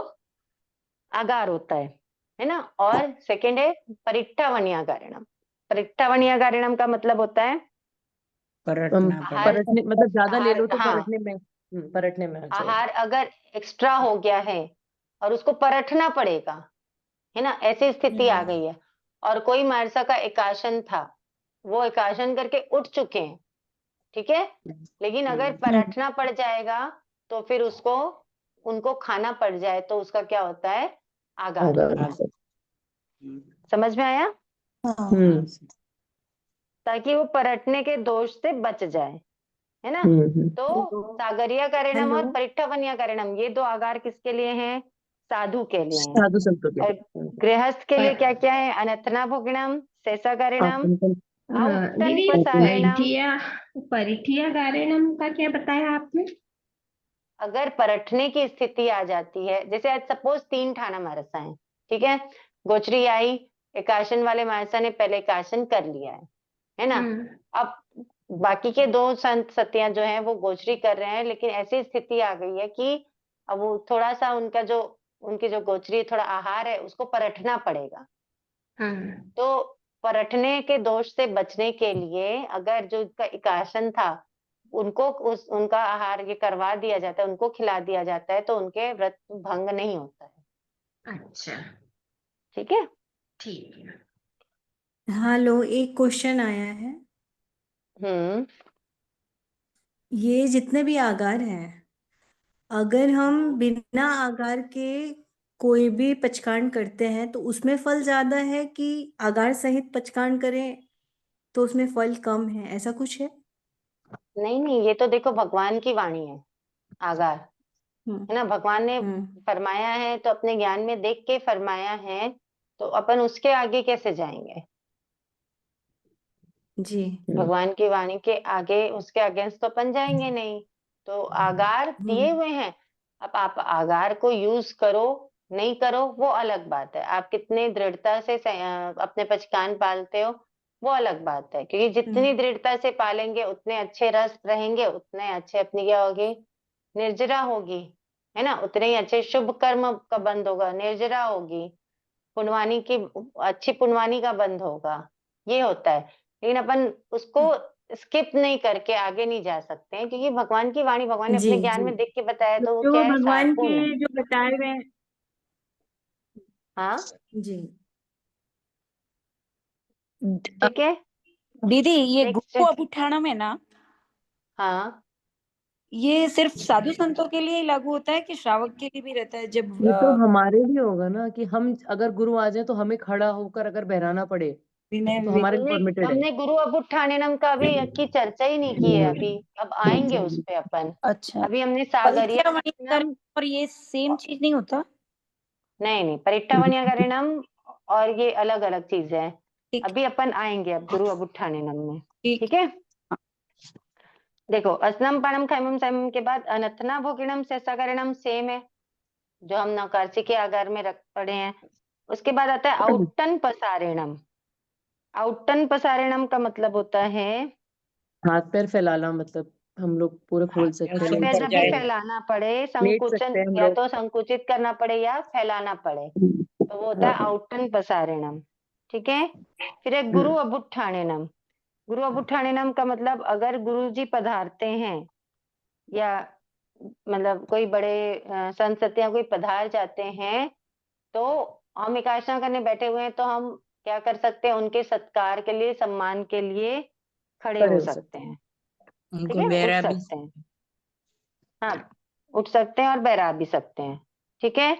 आगार होता है ना। और सेकंड है परिट्टा वन्या गारिणम। परिट्टा वन्या गारिणम का मतलब होता है पलटने, मतलब ज्यादा ले लो तो हाँ, पलटने में आहार अगर एक्स्ट्रा हो गया है और उसको परखना पड़ेगा, है ना, ऐसी स्थिति आ गई है। और कोई महर्षा का एकाशन था, वो एकाशन करके उठ चुके हैं, ठीक है, लेकिन अगर परखना पड़ जाएगा तो फिर उनको खाना पड़ जाए तो उसका क्या होता है, आगार। समझ में आया? ताकि वो परटने के दोष से बच जाए, है ना। तो सागरिया कारणम और परिट्ठा वन्या कारणम, ये 2 आगार किसके लिए हैं? साधु के लिए हैं। साधु संतों के और गृहस्थ के लिए क्या क्या है? अनथना भोगिणम, शेषा कारणम, दीदी परिठिया गारिणम का क्या बताया आपने? अगर परटने की स्थिति आ जाती है, जैसे आज सपोज 3 ठाना मारसा है, ठीक है, गोचरी आई, एकाशन वाले मारसा ने पहले एकाशन कर लिया है ना। अब बाकी के 2 संत सतियां जो हैं वो गोचरी कर रहे हैं, लेकिन ऐसी स्थिति आ गई है कि अब वो थोड़ा सा उनकी जो गोचरी थोड़ा आहार है उसको परटना पड़ेगा। तो परटने के दोष से बचने के लिए अगर जो इसका एकाशन था उनको उनका आहार ये करवा दिया जाता है, उनको खिला दिया जाता है, तो उनके व्रत भंग नहीं होता है। अच्छा, ठीक है, ठीक है। हेलो, एक क्वेश्चन आया है। ये जितने भी आगार हैं, अगर हम बिना आगार के कोई भी पचकान करते हैं तो उसमें फल ज्यादा है कि आगार सहित पचकान करें तो उसमें फल कम है, ऐसा कुछ है? नहीं, ये तो देखो भगवान की वाणी है, आगार है ना, भगवान ने फरमाया है तो अपने ज्ञान में देख के फरमाया है, तो अपन उसके आगे कैसे जाएंगे? जी, भगवान की वाणी के आगे, उसके अगेंस्ट तो अपन जाएंगे नहीं। तो आगार दिए हुए हैं, अब आप आगार को यूज करो नहीं करो वो अलग बात है। आप कितने दृढ़ता से अपने पचकान पालते हो वो अलग बात है, क्योंकि जितनी दृढ़ता से पालेंगे उतने अच्छे रस रहेंगे, उतने अच्छे अपनी क्या होगी, निर्जरा होगी, है ना, उतने ही अच्छे शुभ कर्म का बंद होगा, निर्जरा होगी, पुण्यवानी की अच्छी पुण्यवानी का बंद होगा, ये होता है। लेकिन अपन उसको स्किप नहीं करके आगे नहीं जा सकते हैं, क्योंकि भगवान की वाणी, भगवान ने अपने ज्ञान में देख के बताया, तो वो जो क्या है, भगवान सारपूर्ण के है। जो बताए हुए। हाँ जी, ठीक है। दीदी ये नेक्स्ट, गुरु अभिठानम है ना, हाँ, ये सिर्फ साधु संतों के लिए ही लागू होता है कि श्रावक के लिए भी रहता है? जब ये तो हमारे लिए होगा ना कि हम अगर गुरु आ जाए तो हमें खड़ा होकर अगर बहराना पड़े तो हमारे लिए परमिटेड है। हमने गुरु अभुठानम का अभी की चर्चा ही नहीं की है अभी, अब आएंगे उस पे अपन। अच्छा, अभी हमने सागरिया कारणम, और ये सेम चीज नहीं होता? नहीं परिट्टावन्या कारणम और ये अलग अलग चीजें हैं। ठीक अभी अपन आएंगे अब गुरु अबुट्ठानेनम में। ठीक ठीक है, देखो असनम पणम खैमम सैमम के बाद अनथना भोगिणम सेसाकरणम सेम है, जो हम नौकारसी के आकार में रख पड़े हैं। उसके बाद आता है औट्टन पसारेणम। औट्टन पसारेणम का मतलब होता है हाथ पैर फैलाना, मतलब हम लोग पूरे खोल सकते हाथ हैं, पैर लेट जब सकते भी हैं, फैलाना पड़े, लेट संकुचन सकते हैं हम या लोग। तो संकुचित करना पड़े या फैलाना पड़े, तो वो होता है हाँ। औट्टन पसारेणम। ठीक है, फिर एक गुरु अबुट्ठानेनम। गुरु अबुट्ठानेनम का मतलब अगर गुरु जी पधारते हैं या मतलब कोई बड़े संत या कोई पधार जाते हैं, तो हम एकादशा करने बैठे हुए हैं तो हम क्या कर सकते हैं, उनके सत्कार के लिए, सम्मान के लिए खड़े हो सकते हैं। ठीक उनको है, उठ बेरा भी सकते हैं, हाँ उठ सकते हैं और बैरा भी सकते हैं। ठीक है,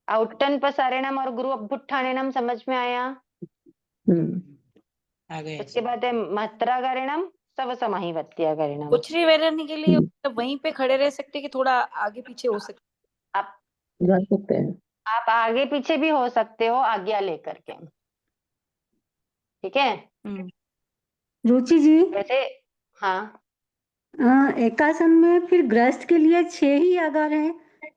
औट्टन पसारेणम और गुरु अबुट्ठानेनम समझ में आया। हम्म। आ गए। उसके बाद है महत्राकरणम सव समाहिवत्याकरणम। उछरी वेरने के लिए मतलब वहीं पे खड़े रह सकते कि थोड़ा आगे पीछे हो सकते? आप जा सकते हैं। आप आगे पीछे भी हो सकते हो आज्ञा लेकर के। ठीक है, रुचि जी, वैसे हाँ एकासन में फिर गृहस्थ के लिए 6 ही आगार हैं।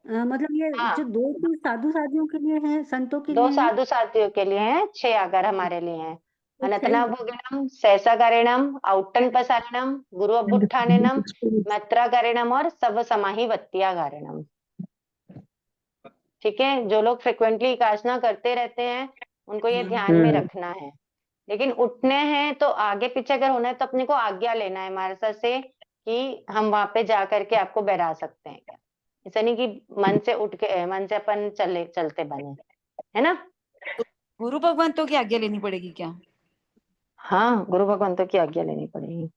मतलब ये हाँ, जो 2 तो साधु साधियों के लिए हैं, संतों के 2 लिए हैं। साधु साथियों के लिए हैं, 6 आगर हमारे लिए हैं। तो अनतना भोगिणम, सैसाकरणम, औट्टन पसारणम, गुरु अबुट्ठानेनम, मैत्राकरणम और सव समाहिवत्याकरणम। ठीक है, जो लोग फ्रिक्वेंटली उपासना करते रहते हैं उनको ये ध्यान में रखना है। लेकिन उठने हैं तो आगे पीछे अगर होना है तो अपने को आज्ञा लेना है महाराज से कि हम वहां पे जा करके आपको बैठा सकते हैं क्या। ऐसा नहीं कि मन से उठ के, मन से अपन चलते बने, है ना। गुरु भगवान तो की आज्ञा लेनी पड़ेगी क्या? हाँ, गुरु भगवंतों की आज्ञा लेनी पड़ेगी।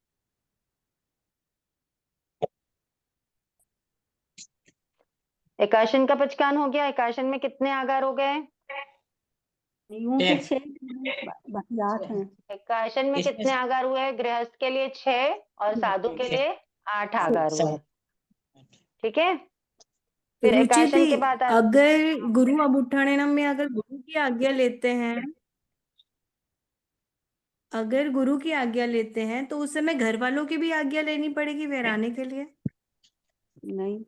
एकाशन का पचकान हो गया। एकाशन में कितने आगार हो गए? यूं तो 6 बाकी 8 हैं। एकाशन में कितने आगार हुए? गृहस्थ के लिए 6 और साधु के लिए 8 आगार हुए। ठीक है, फिर रुचि एकाशन दी, के बाद अगर गुरु अबुट्ठानेनम में अगर गुरु की आज्ञा लेते हैं, अगर गुरु की आज्ञा लेते हैं तो उस समय घर वालों की भी आज्ञा लेनी पड़ेगी वेराने के लिए? नहीं।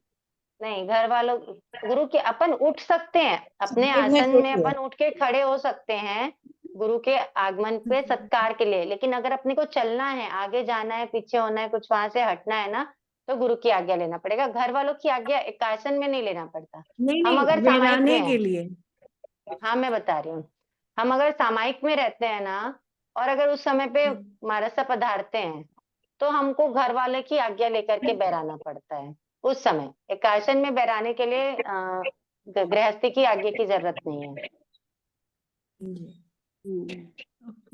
नहीं, घर वालों, गुरु के अपन उठ सकते हैं, अपने आसन में अपन उठ के खड़े हो सकते हैं गुरु के आगमन पे सत्कार के लिए। लेकिन अगर अपने को चलना है, आगे जाना है, पीछे होना है, कुछ वहां से हटना है ना, तो गुरु की आज्ञा लेना पड़ेगा। घर वालों की आज्ञा एकासन में नहीं लेना पड़ता। नहीं हम नहीं, अगर सामायिक वेराने में के हैं, लिए। हाँ मैं बता रही हूँ, हम अगर सामायिक में रहते हैं ना, और अगर उस समय पे महाराज साहब पधारते हैं, तो हमको घर वाले की आज्ञा लेकर के बैराना पड़ता है उस समय। एकासन में बैराने के लिए गृहस्थी की आज्ञा की जरूरत नहीं है।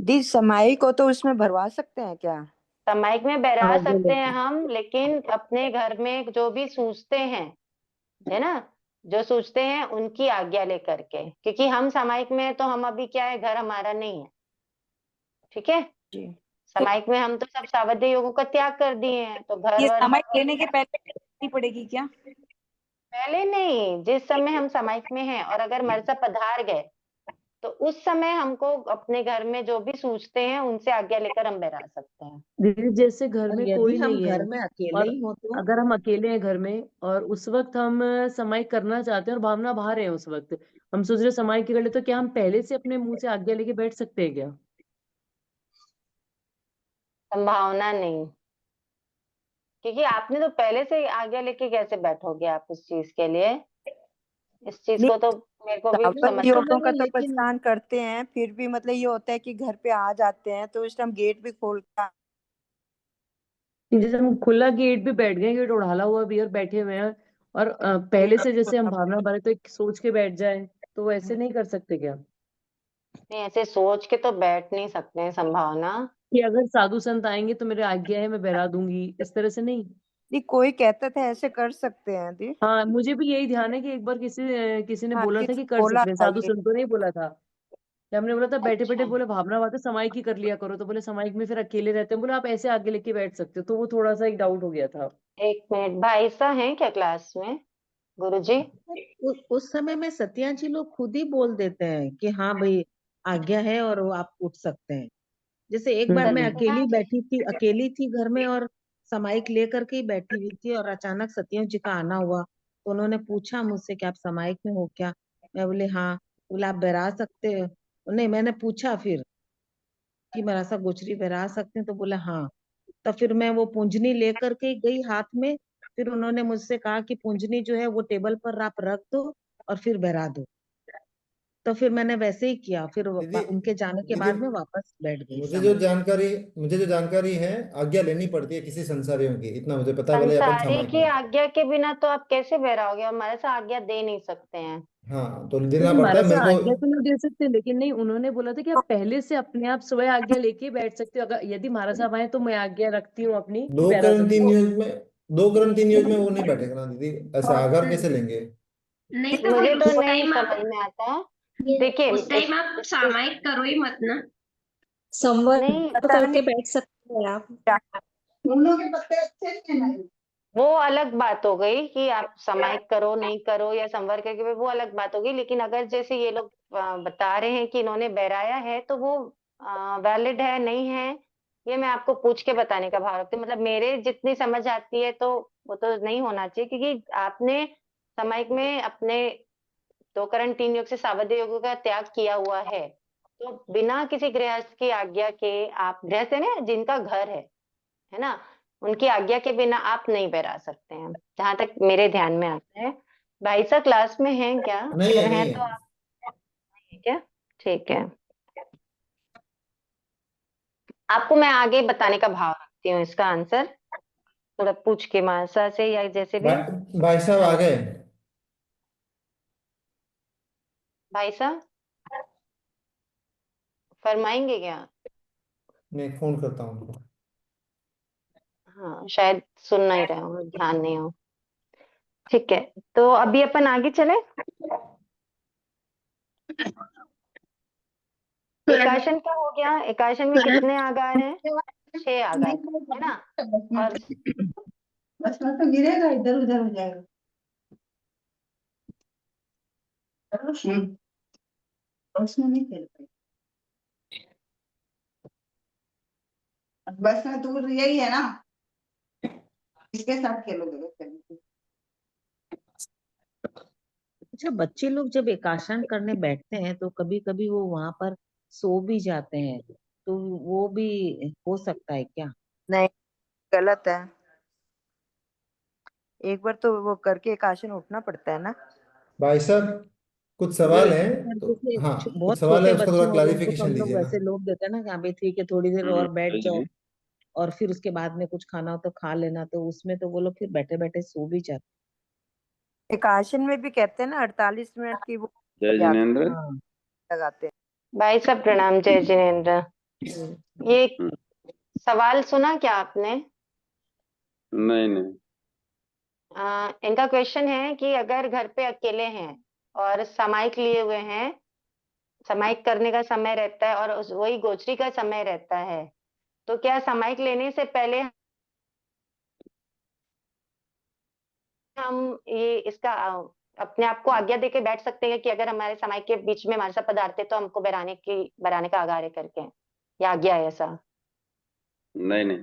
दी समाई को तो उसमें भरवा सकते हैं क्या? सामायिक में बैरा सकते हैं हम, लेकिन अपने घर में जो भी सूझते हैं, है ना, जो सूझते हैं उनकी आज्ञा लेकर के, क्योंकि हम सामायिक में है तो हम अभी क्या है, घर हमारा नहीं है। ठीक है, सामायिक में हम तो सब सावध्य योगों का त्याग कर दिए हैं, तो घर ये वर सामायिक लेने के पहले करनी पड़ेगी क्या? पहले नहीं, जिस समय हम सामायिक में हैं और अगर मरसा पधार गए, तो उस समय हमको अपने घर में जो भी सूझते हैं उनसे आज्ञा लेकर हम बैरा सकते हैं। दीदी जैसे घर में यदि कोई हम नहीं है घर में अकेले और ही हो तो अगर हम अकेले हैं घर में और उस वक्त हम समाई करना चाहते हैं और भावना बाहर है, उस वक्त हम सोच रहे समाई के कर ले, तो क्या हम पहले से अपने मुंह से आज्ञा लेके बैठ सकते हैं क्या? संभावना नहीं, क्योंकि आपने तो पहले से आज्ञा लेके कैसे बैठोगे आप इस चीज के लिए। इस चीज नहीं, को तो मेरे को भी सावध समझ योगों का है, तो लेकिन पहचान करते हैं, फिर भी मतलब ये होता है कि घर पे आ जाते हैं तो इस टाइम गेट भी खोल के जैसे हम खुला गेट भी बैठ गए, गेट उड़ाला हुआ भी और बैठे हुए हैं, और पहले से जैसे हम भावना भरे तो एक सोच के बैठ जाए, तो ऐसे नहीं कर सकते क्या? नहीं, ऐसे सोच के तो बैठ नहीं सकते हैं, संभावना। कि अगर साधु संत आएंगे तो मेरी आज्ञा है मैं बहरा दूंगी, इस तरह से नहीं। दी कोई कहता था ऐसे कर सकते हैं दी। हाँ, मुझे भी यही ध्यान है कि एक बार किसी ने हाँ, बोला था किसी कि ने कर बोला सकते हैं, था साधु ये। संतों ने ही बोला था। कि हमने बोला था बैठे बैठे, अच्छा, बोले भावना बात है समाई की कर लिया करो, तो बोले समाई में फिर अकेले रहते हैं, बोले आप ऐसे आगे लेके बैठ सकते हो, तो वो थोड़ा सा एक डाउट हो गया था। एक मिनट, भाई साहब हैं क्या क्लास में? गुरुजी, उस समय में सत्या जी लोग खुद ही बोल देते हैं कि हाँ भाई आज्ञा है और वो आप उठ सकते हैं। जैसे एक बार मैं अकेली थी घर में और सामायिक लेकर के ही बैठी हुई थी और अचानक सतियों जी का आना हुआ, तो उन्होंने पूछा मुझसे कि आप सामायिक में हो क्या? मैं बोले हाँ। बोले आप बहरा सकते हो? नहीं, मैंने पूछा फिर कि मेरा सा गोचरी बहरा सकते हैं? तो बोला हाँ। तो फिर मैं वो पूंजनी लेकर के गई हाथ में, फिर उन्होंने मुझसे कहा कि पूंजनी जो है वो टेबल पर आप रख दो और फिर बहरा दो। तो फिर मैंने वैसे ही किया, फिर दीदी उनके जाने के दीदी बाद में वापस बैठ गई मुझे जो सामायिक। जानकारी है, आज्ञा लेनी पड़ती है किसी संसारियों की, इतना मुझे पता है, भले अपन संसारी सामायिक की में। आज्ञा के बिना तो आप कैसे बहराओगे? हमारे से आज्ञा दे नहीं सकते हैं। हाँ, तो देना नहीं, पड़ता महाराज है मेरे साहब को। आज्ञा तो नहीं दे सकते, लेकिन नहीं, उन्होंने बोला था कि आप पहले से अपने आप स्वयं आज्ञा लेके बैठ सकते हो। अगर यदि महाराज साहब आए तो मैं आज्ञा रखती हूँ अपनी कि दो बहरा करण सकते तीन हो। योग में 2 करण 3 योग में वो नहीं बैठेगा ना दीदी, ऐसे आगार कैसे लेंगे? नहीं तो मुझे फिर तो उस नहीं टाइम आप समझ में आता। देखिए उस टाइम आप सामायिक करो ही मत ना। नहीं, तो करके बैठ सकते हैं आप। वो अलग बात हो गई कि आप सामायिक करो नहीं करो या संवर करके, वो अलग बात होगी। लेकिन अगर जैसे ये लोग बता रहे हैं कि इन्होंने बहराया है, तो वो वैलिड है नहीं है, ये मैं आपको पूछ के बताने का भाव रखती हूँ। मतलब मेरे जितनी समझ आती है तो वो तो नहीं होना चाहिए, क्योंकि आपने सामायिक में अपने 2 करण 3 योग से सावधि योग का त्याग किया हुआ है। तो बिना किसी गृहस्थ की आज्ञा के, आप गृहस्थ है ना जिनका घर है ना, उनकी आज्ञा के बिना आप नहीं बहरा सकते हैं, जहां तक मेरे ध्यान में आता है। भाई साहब क्लास में हैं क्या? नहीं है, अगर नहीं हैं तो है। आप, क्या? ठीक है, आपको मैं आगे बताने का भाव रखती हूँ इसका आंसर, थोड़ा पूछ के मानसा से या जैसे भी। भाई साहब आ गए। भाई साहब फरमाएंगे क्या? मैं फोन करता हूँ उनको। हाँ, शायद सुन नहीं रहे हो, ध्यान नहीं हो। ठीक है, तो अभी अपन आगे चले। एकाशन का हो गया। एकाशन में कितने आगार हैं? 6 आगार है ना। और बस में तो गिरेगा, इधर उधर हो जाएगा। उसमें नहीं खेल पाएगा। बस में दूर यही है ना, इसके साथ खेलोगे बस में। अच्छा, बच्चे लोग जब एकाशन करने बैठते हैं तो कभी कभी वो वहां पर सो भी जाते हैं, तो वो भी हो सकता है क्या? नहीं, गलत है। एक बार तो वो करके एकाशन उठना पड़ता है ना। भाई साहब कुछ नहीं, सवाल है, पर तो जैसे हाँ कुछ बहुत सवाल है, छोटे उसका बच्चे थोड़ा हैं और उनको तो क्लैरिफिकेशन हम लोग लीजिए ना। वैसे लोग देते हैं ना कि हाँ भाई ठीक है, थोड़ी देर और बैठ जाओ और फिर उसके बाद में कुछ खाना हो तो खा लेना, तो उसमें तो वो लोग फिर बैठे बैठे सो भी जाते एकाशन में भी कहते हैं ना 48 मिनट की वो जय व्याख्या जिनेन्द्र। हैं। हाँ। लगाते हैं। भाई साहब प्रणाम, जय जिनेन्द्र। ये हम्म, सवाल सुना क्या आपने? नहीं नहीं। इनका क्वेश्चन है कि अगर घर पे अकेले हैं और सामायिक लिए हुए हैं, सामायिक करने का समय रहता है और वही गोचरी का समय रहता है, तो क्या सामायिक लेने से पहले हम ये इसका अपने आप को आज्ञा देके बैठ सकते हैं कि अगर हमारे सामायिक के बीच में हमारे साथ पदार्थ है तो हमको बहराने का आगार्य करके, या आज्ञा है ऐसा? नहीं नहीं,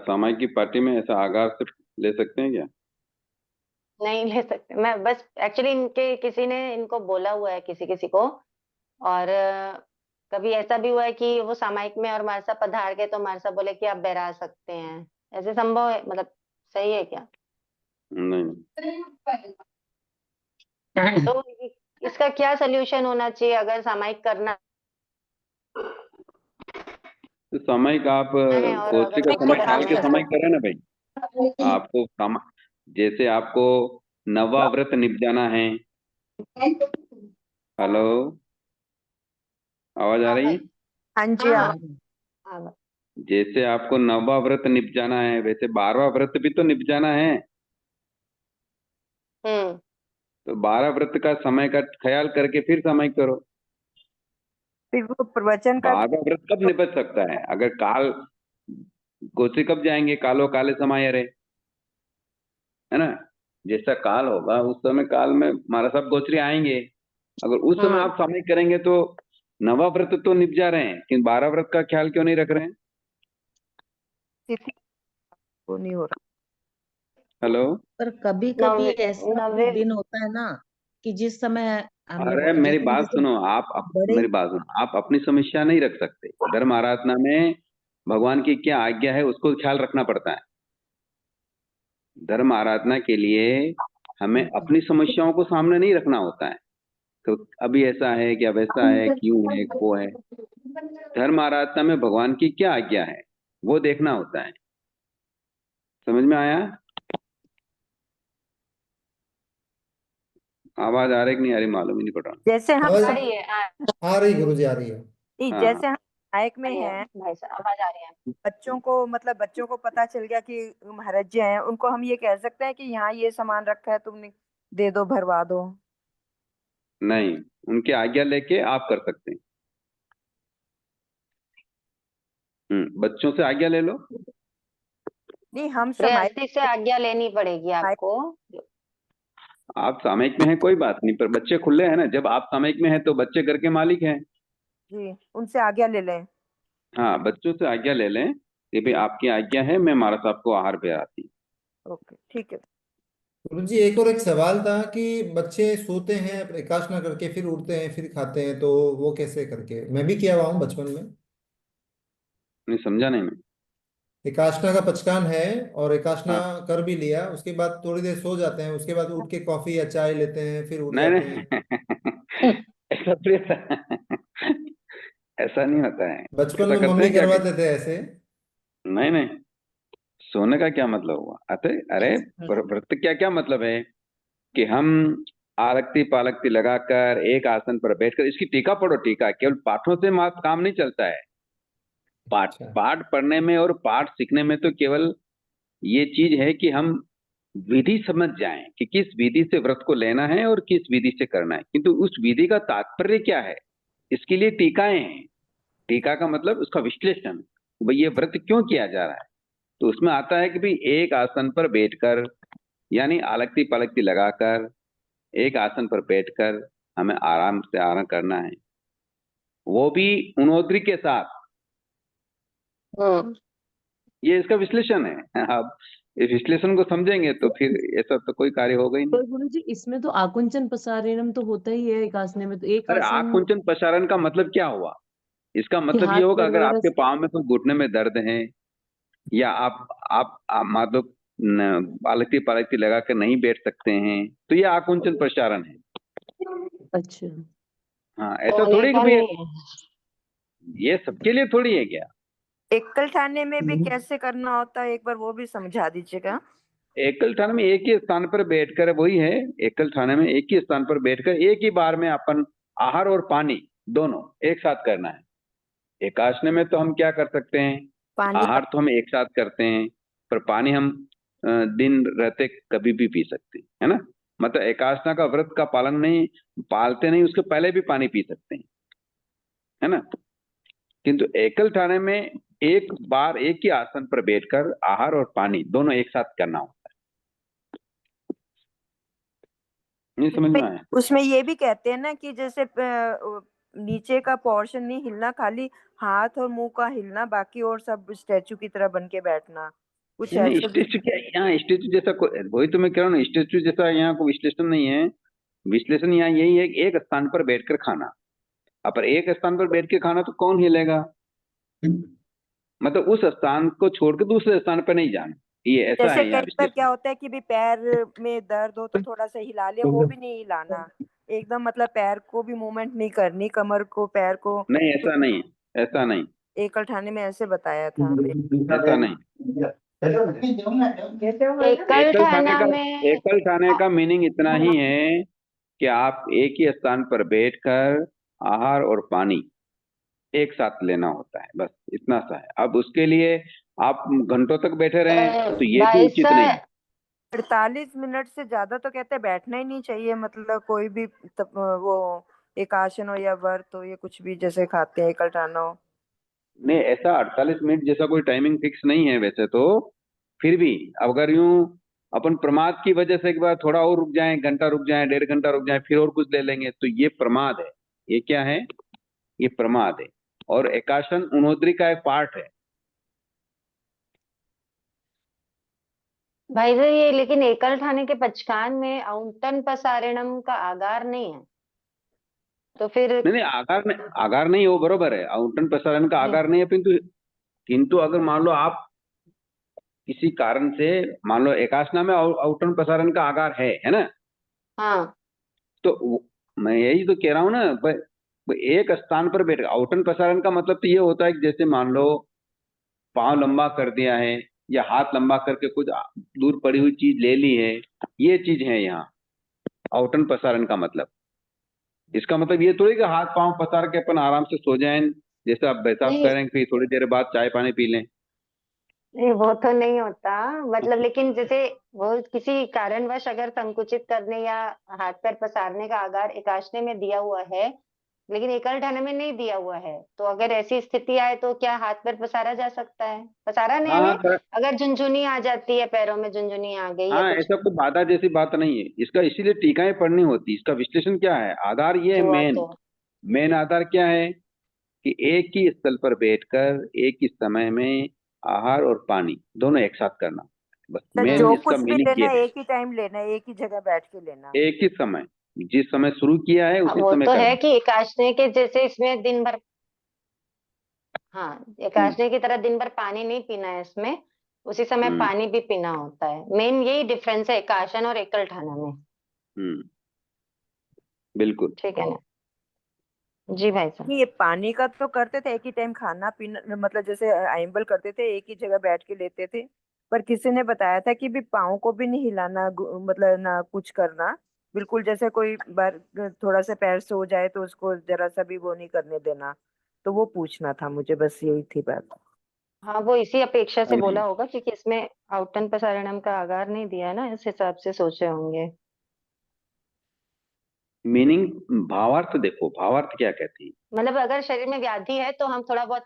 सामायिक की पार्टी में ऐसा आगार से ले सकते हैं क्या? नहीं ले सकते। मैं बस एक्चुअली इनके किसी ने इनको बोला हुआ है किसी किसी को, और कभी ऐसा भी हुआ है कि वो सामायिक में और हमारे साथ पधार गए तो हमारे साथ बोले कि आप बहरा सकते हैं। ऐसे संभव है? मतलब सही है क्या? नहीं नहीं। तो इसका क्या सोल्यूशन होना चाहिए अगर सामायिक करना तो सामायिक आप है और गोष्ठी अगर का हमको समय ख्याल बहराना के है समय तो? करें ना भाई। आपको जैसे आपको नवा व्रत निप जाना है। हेलो, आवाज आ हाँ रही भाई, है? हाँ जी, हाँ हाँ। हाँ हाँ भाई। जैसे आपको नवा व्रत निप जाना है, वैसे 12वां व्रत भी तो निप जाना है। हम्म। तो 12 व्रत का समय का ख्याल करके फिर सामायिक करो। फिर वो प्रवचन का 12वां व्रत कब निपट सकता है? अगर काल गोत्री कब जाएंगे? कालो काले समय रे, है ना। जैसा काल होगा उस समय काल में हमारा सब गोत्री आएंगे। अगर उस समय आप सामयिक करेंगे तो नवा व्रत तो निप जा रहे हैं, लेकिन 12 व्रत का ख्याल क्यों नहीं रख रहे हैं? तिथि वो नहीं हो रहा। हेलो, पर कभी कभी नवे ऐसा नवे भी दिन होता है ना कि जिस समय अरे मेरी जैसे बात जैसे सुनो, बड़े मेरी बात सुनो, आप अपनी समस्या नहीं रख सकते। धर्म आराधना में भगवान की क्या आज्ञा है उसको ख्याल रखना पड़ता है। धर्म आराधना के लिए हमें अपनी समस्याओं को सामने नहीं रखना होता है, तो अभी ऐसा है क्या, वैसा है, क्यों है, वो है। धर्म आराधना में भगवान की क्या आज्ञा है वो देखना होता है। समझ में आया? आवाज आ रही कि नहीं आ रही मालूम ही नहीं पड़ रहा। जैसे हम आवाज आ रही है आ रही गुरुजी, आ रही है। नहीं, हाँ जैसे हम सहायक में है हैं, भाई साहब, आवाज आ रही है। बच्चों को मतलब बच्चों को पता चल गया कि महाराज जी हैं, उनको हम ये कह सकते हैं कि यहाँ ये सामान रखा है, तुमने दे दो, भरवा दो। नहीं, उनकी आज्ञा लेके आप कर सकते हैं। बच्चों से आज्ञा ले लो। नहीं, हम गृहस्थी सामायिक से आज्ञा लेनी पड़ेगी आपको। आप सामयिक में हैं कोई बात नहीं, पर बच्चे खुले हैं ना। जब आप सामयिक में हैं तो बच्चे घर के मालिक हैं। जी, उनसे आज्ञा ले लें। हाँ, बच्चों से आज्ञा ले लें कि भाई आपकी आज्ञा है, मैं महाराज साहब को आहार भेजती। ओके, ठीक है। गुरुजी एक और एक सवाल था कि बच्चे सोते हैं एकाशना करके, फिर उठते हैं, फिर खाते हैं, तो वो कैसे करके? मैं भी किया हुआ हूँ बचपन में। नहीं समझा नहीं मैं। एकाशना का पचकान है, और एकाशना हाँ, कर भी लिया, उसके बाद थोड़ी देर सो जाते हैं, उसके बाद उठ के कॉफी या चाय लेते हैं, फिर उठ नहीं जाते हैं। नहीं ऐसा तो ऐसा नहीं होता है। बचपन ऐसा में करते मम्मी हैं क्या कि करवाते थे ऐसे। नहीं नहीं, सोने का क्या मतलब हुआ? अरे व्रत क्या क्या मतलब है कि हम आरक्ति पालक्ति लगाकर एक आसन पर बैठकर, इसकी टीका पढ़ो। टीका केवल पाठों से मात्र काम नहीं चलता है। अच्छा। पाठ पढ़ने में और पाठ सीखने में तो केवल ये चीज है कि हम विधि समझ जाएं कि किस विधि से व्रत को लेना है और किस विधि से करना है, किंतु उस विधि का तात्पर्य क्या है, इसके लिए टीकाएं हैं। टीका का मतलब उसका विश्लेषण, भाई ये व्रत क्यों किया जा रहा है। तो उसमें आता है कि भाई एक आसन पर बैठकर, यानी आलक्ति पालक्ति लगाकर एक आसन पर बैठकर हमें आराम से आराम करना है, वो भी उनोद्री के साथ। ये इसका विश्लेषण है। आप इस विश्लेषण को समझेंगे तो फिर ऐसा तो कोई कार्य होगा ही नहीं। पर गुरु जी इसमें तो आकुंचन प्रसारणम तो होता ही है एक आसने में, तो एक अरे आसन आकुंचन प्रसारण का मतलब क्या हुआ? इसका कि मतलब ये हाथ होगा अगर वगैरह आपके पाँव में कोई घुटने में दर्द है, या आप मान लो पालकती पालकती लगा कर नहीं बैठ सकते हैं, तो ये आकुंचन प्रसारण है। अच्छा। हाँ, ऐसा सोने थोड़ी कि का भाई नहीं है। ये सबके लिए थोड़ी है क्या? एकल ठाने में भी कैसे करना होता है, एक बार वो भी समझा दीजिएगा। एकल थाने में एक ही स्थान पर बैठकर, वही है एकल थाने में एक ही स्थान पर बैठकर एक ही बार में अपन आहार और पानी दोनों एक साथ करना है। एकाशने में तो हम क्या कर सकते हैं, पानी आहार तो हम एक साथ करते हैं, पर पानी हम दिन रहते कभी भी पी सकते हैं, है ना। मतलब एकाशना का व्रत का पालन नहीं पालते नहीं, उसके पहले भी पानी पी सकते हैं, है ना। किंतु एकल ठाणे में एक बार एक ही आसन पर बैठकर आहार और पानी दोनों एक साथ करना होता है। नहीं समझ में आया? उसमें ये भी कहते हैं ना कि जैसे नीचे का पोर्शन नहीं हिलना, खाली हाथ और मुंह का हिलना, बाकी और सब स्टैचू की तरह बन के बैठना, कुछ नहीं ऐसे भी। स्टेचू क्या, यहाँ स्टेचू जैसा वही तो मैं कह रहा हूँ ना, स्टेचू जैसा यहाँ कोई विश्लेषण नहीं है। विश्लेषण यहाँ यही है कि एक स्थान पर बैठकर खाना। अब एक स्थान पर बैठ के खाना तो कौन हिलेगा, मतलब उस स्थान को छोड़ के दूसरे स्थान पर नहीं जाना, ये ऐसा जैसे है यहाँ कई बार क्या विश्लेषण। होता है कि भी पैर में दर्द हो तो थोड़ा सा हिला ले, वो भी नहीं हिलाना एकदम, मतलब पैर को भी मूवमेंट नहीं करनी, कमर को, पैर को। नहीं ऐसा नहीं है, ऐसा नहीं, एकल ठाने में ऐसे बताया था। ऐसा नहीं। एकल एकल ठाणे ठाना का में एकल ठाणे का मीनिंग इतना ही है कि आप एक ही स्थान पर बैठकर आहार और पानी एक साथ लेना होता है, बस इतना सा है। अब उसके लिए आप घंटों तक बैठे रहें तो ये भी भाई उचित नहीं। साहब 48 मिनट से ज्यादा तो कहते हैं बैठना ही नहीं चाहिए, मतलब कोई भी वो एक आसन हो या व्रत हो या कुछ भी जैसे खाते हैं एकल ठाना हो। नहीं, ऐसा 48 मिनट जैसा कोई टाइमिंग फिक्स नहीं है वैसे तो। फिर भी अगर यूं अपन प्रमाद की वजह से एक बार थोड़ा और रुक जाएं, घंटा रुक जाएं, 1.5 घंटा रुक जाएं, फिर और कुछ ले लेंगे, तो ये प्रमाद है। ये क्या है? ये प्रमाद है। और एकासन उन्नोद्री का एक पार्ट है। भाई जी ये लेकिन एकल ठाणे के पचकान में औंटन पसारणम का आगार नहीं है, तो फिर नहीं नहीं, आगार नहीं हो, बरोबर है, औंटन प्रसारण का आगार नहीं है, किंतु अगर मान लो आप किसी कारण से, मान लो एकासना में औंटन प्रसारण का आगार है ना? हाँ तो मैं यही तो कह रहा हूँ ना, एक स्थान पर बैठ, औंटन प्रसारण का मतलब तो ये होता है कि जैसे मान लो पांव लंबा कर दिया है या हाथ लंबा करके कुछ दूर पड़ी हुई चीज ले ली है, ये चीज है यहाँ औंटन प्रसारण का मतलब। इसका मतलब ये थोड़ी कि हाथ पांव पसार के अपन आराम से सो जाएं, जैसे आप बैसाब नहीं करें, फिर थोड़ी देर बाद चाय पानी पी लें। नहीं, वो तो नहीं होता, मतलब लेकिन जैसे वो किसी कारणवश अगर संकुचित करने या हाथ पैर पसारने का आगार एकाशने में दिया हुआ है लेकिन एकल ठाणे में नहीं दिया हुआ है, तो अगर ऐसी स्थिति आए तो क्या हाथ पैर पसारा जा सकता है? पसारा नहीं हाँ यानी अगर झुनझुनी आ जाती है, पैरों में झुनझुनी आ गई या हाँ, कुछ ऐसा कोई बाधा जैसी बात नहीं है इसका, इसीलिए टीकाएं पढ़नी होती। इसका विश्लेषण क्या है? आधार ये है, हुआ मेन तो मेन आधार क्या है कि एक ही स्थल पर बैठकर एक ही समय में आहार और पानी दोनों एक साथ करना, बस तो मेन जो इसका कुछ भी मीनिंग ये लेना है। एक ही टाइम लेना, एक ही जगह बैठ के लेना। एक ही समय, जिस समय शुरू किया है हाँ, उसी वो समय तो है करना। कि एकाशने के जैसे इसमें दिन भर, हाँ हम्म, एकाशने की तरह दिन भर पानी नहीं पीना है इसमें, उसी समय हम्म, पानी भी पीना होता है। मेन यही डिफरेंस है एकाशन और एकल ठाणा में। हम्म, बिल्कुल। ठीक है ना? जी भाई साहब। नहीं, ये पानी का तो करते थे एक ही टाइम, खाना पीना मतलब जैसे आइंबल करते थे एक ही जगह बैठ के लेते थे। पर किसी ने बताया था कि भी पाँव को भी नहीं हिलाना, मतलब ना कुछ करना, बिल्कुल जैसे कोई बार थोड़ा सा पैर सो जाए तो उसको जरा सा भी वो नहीं करने देना। तो वो पूछना था मुझे, बस यही थी बात। हाँ वो इसी अपेक्षा से नहीं, बोला होगा क्योंकि इसमें आउटन प्रसारणम का आगार नहीं दिया है ना, इस हिसाब से सोचे होंगे। मीनिंग, भावार्थ देखो, भावार्थ क्या कहती है। मतलब अगर शरीर में व्याधि है तो हम थोड़ा बहुत,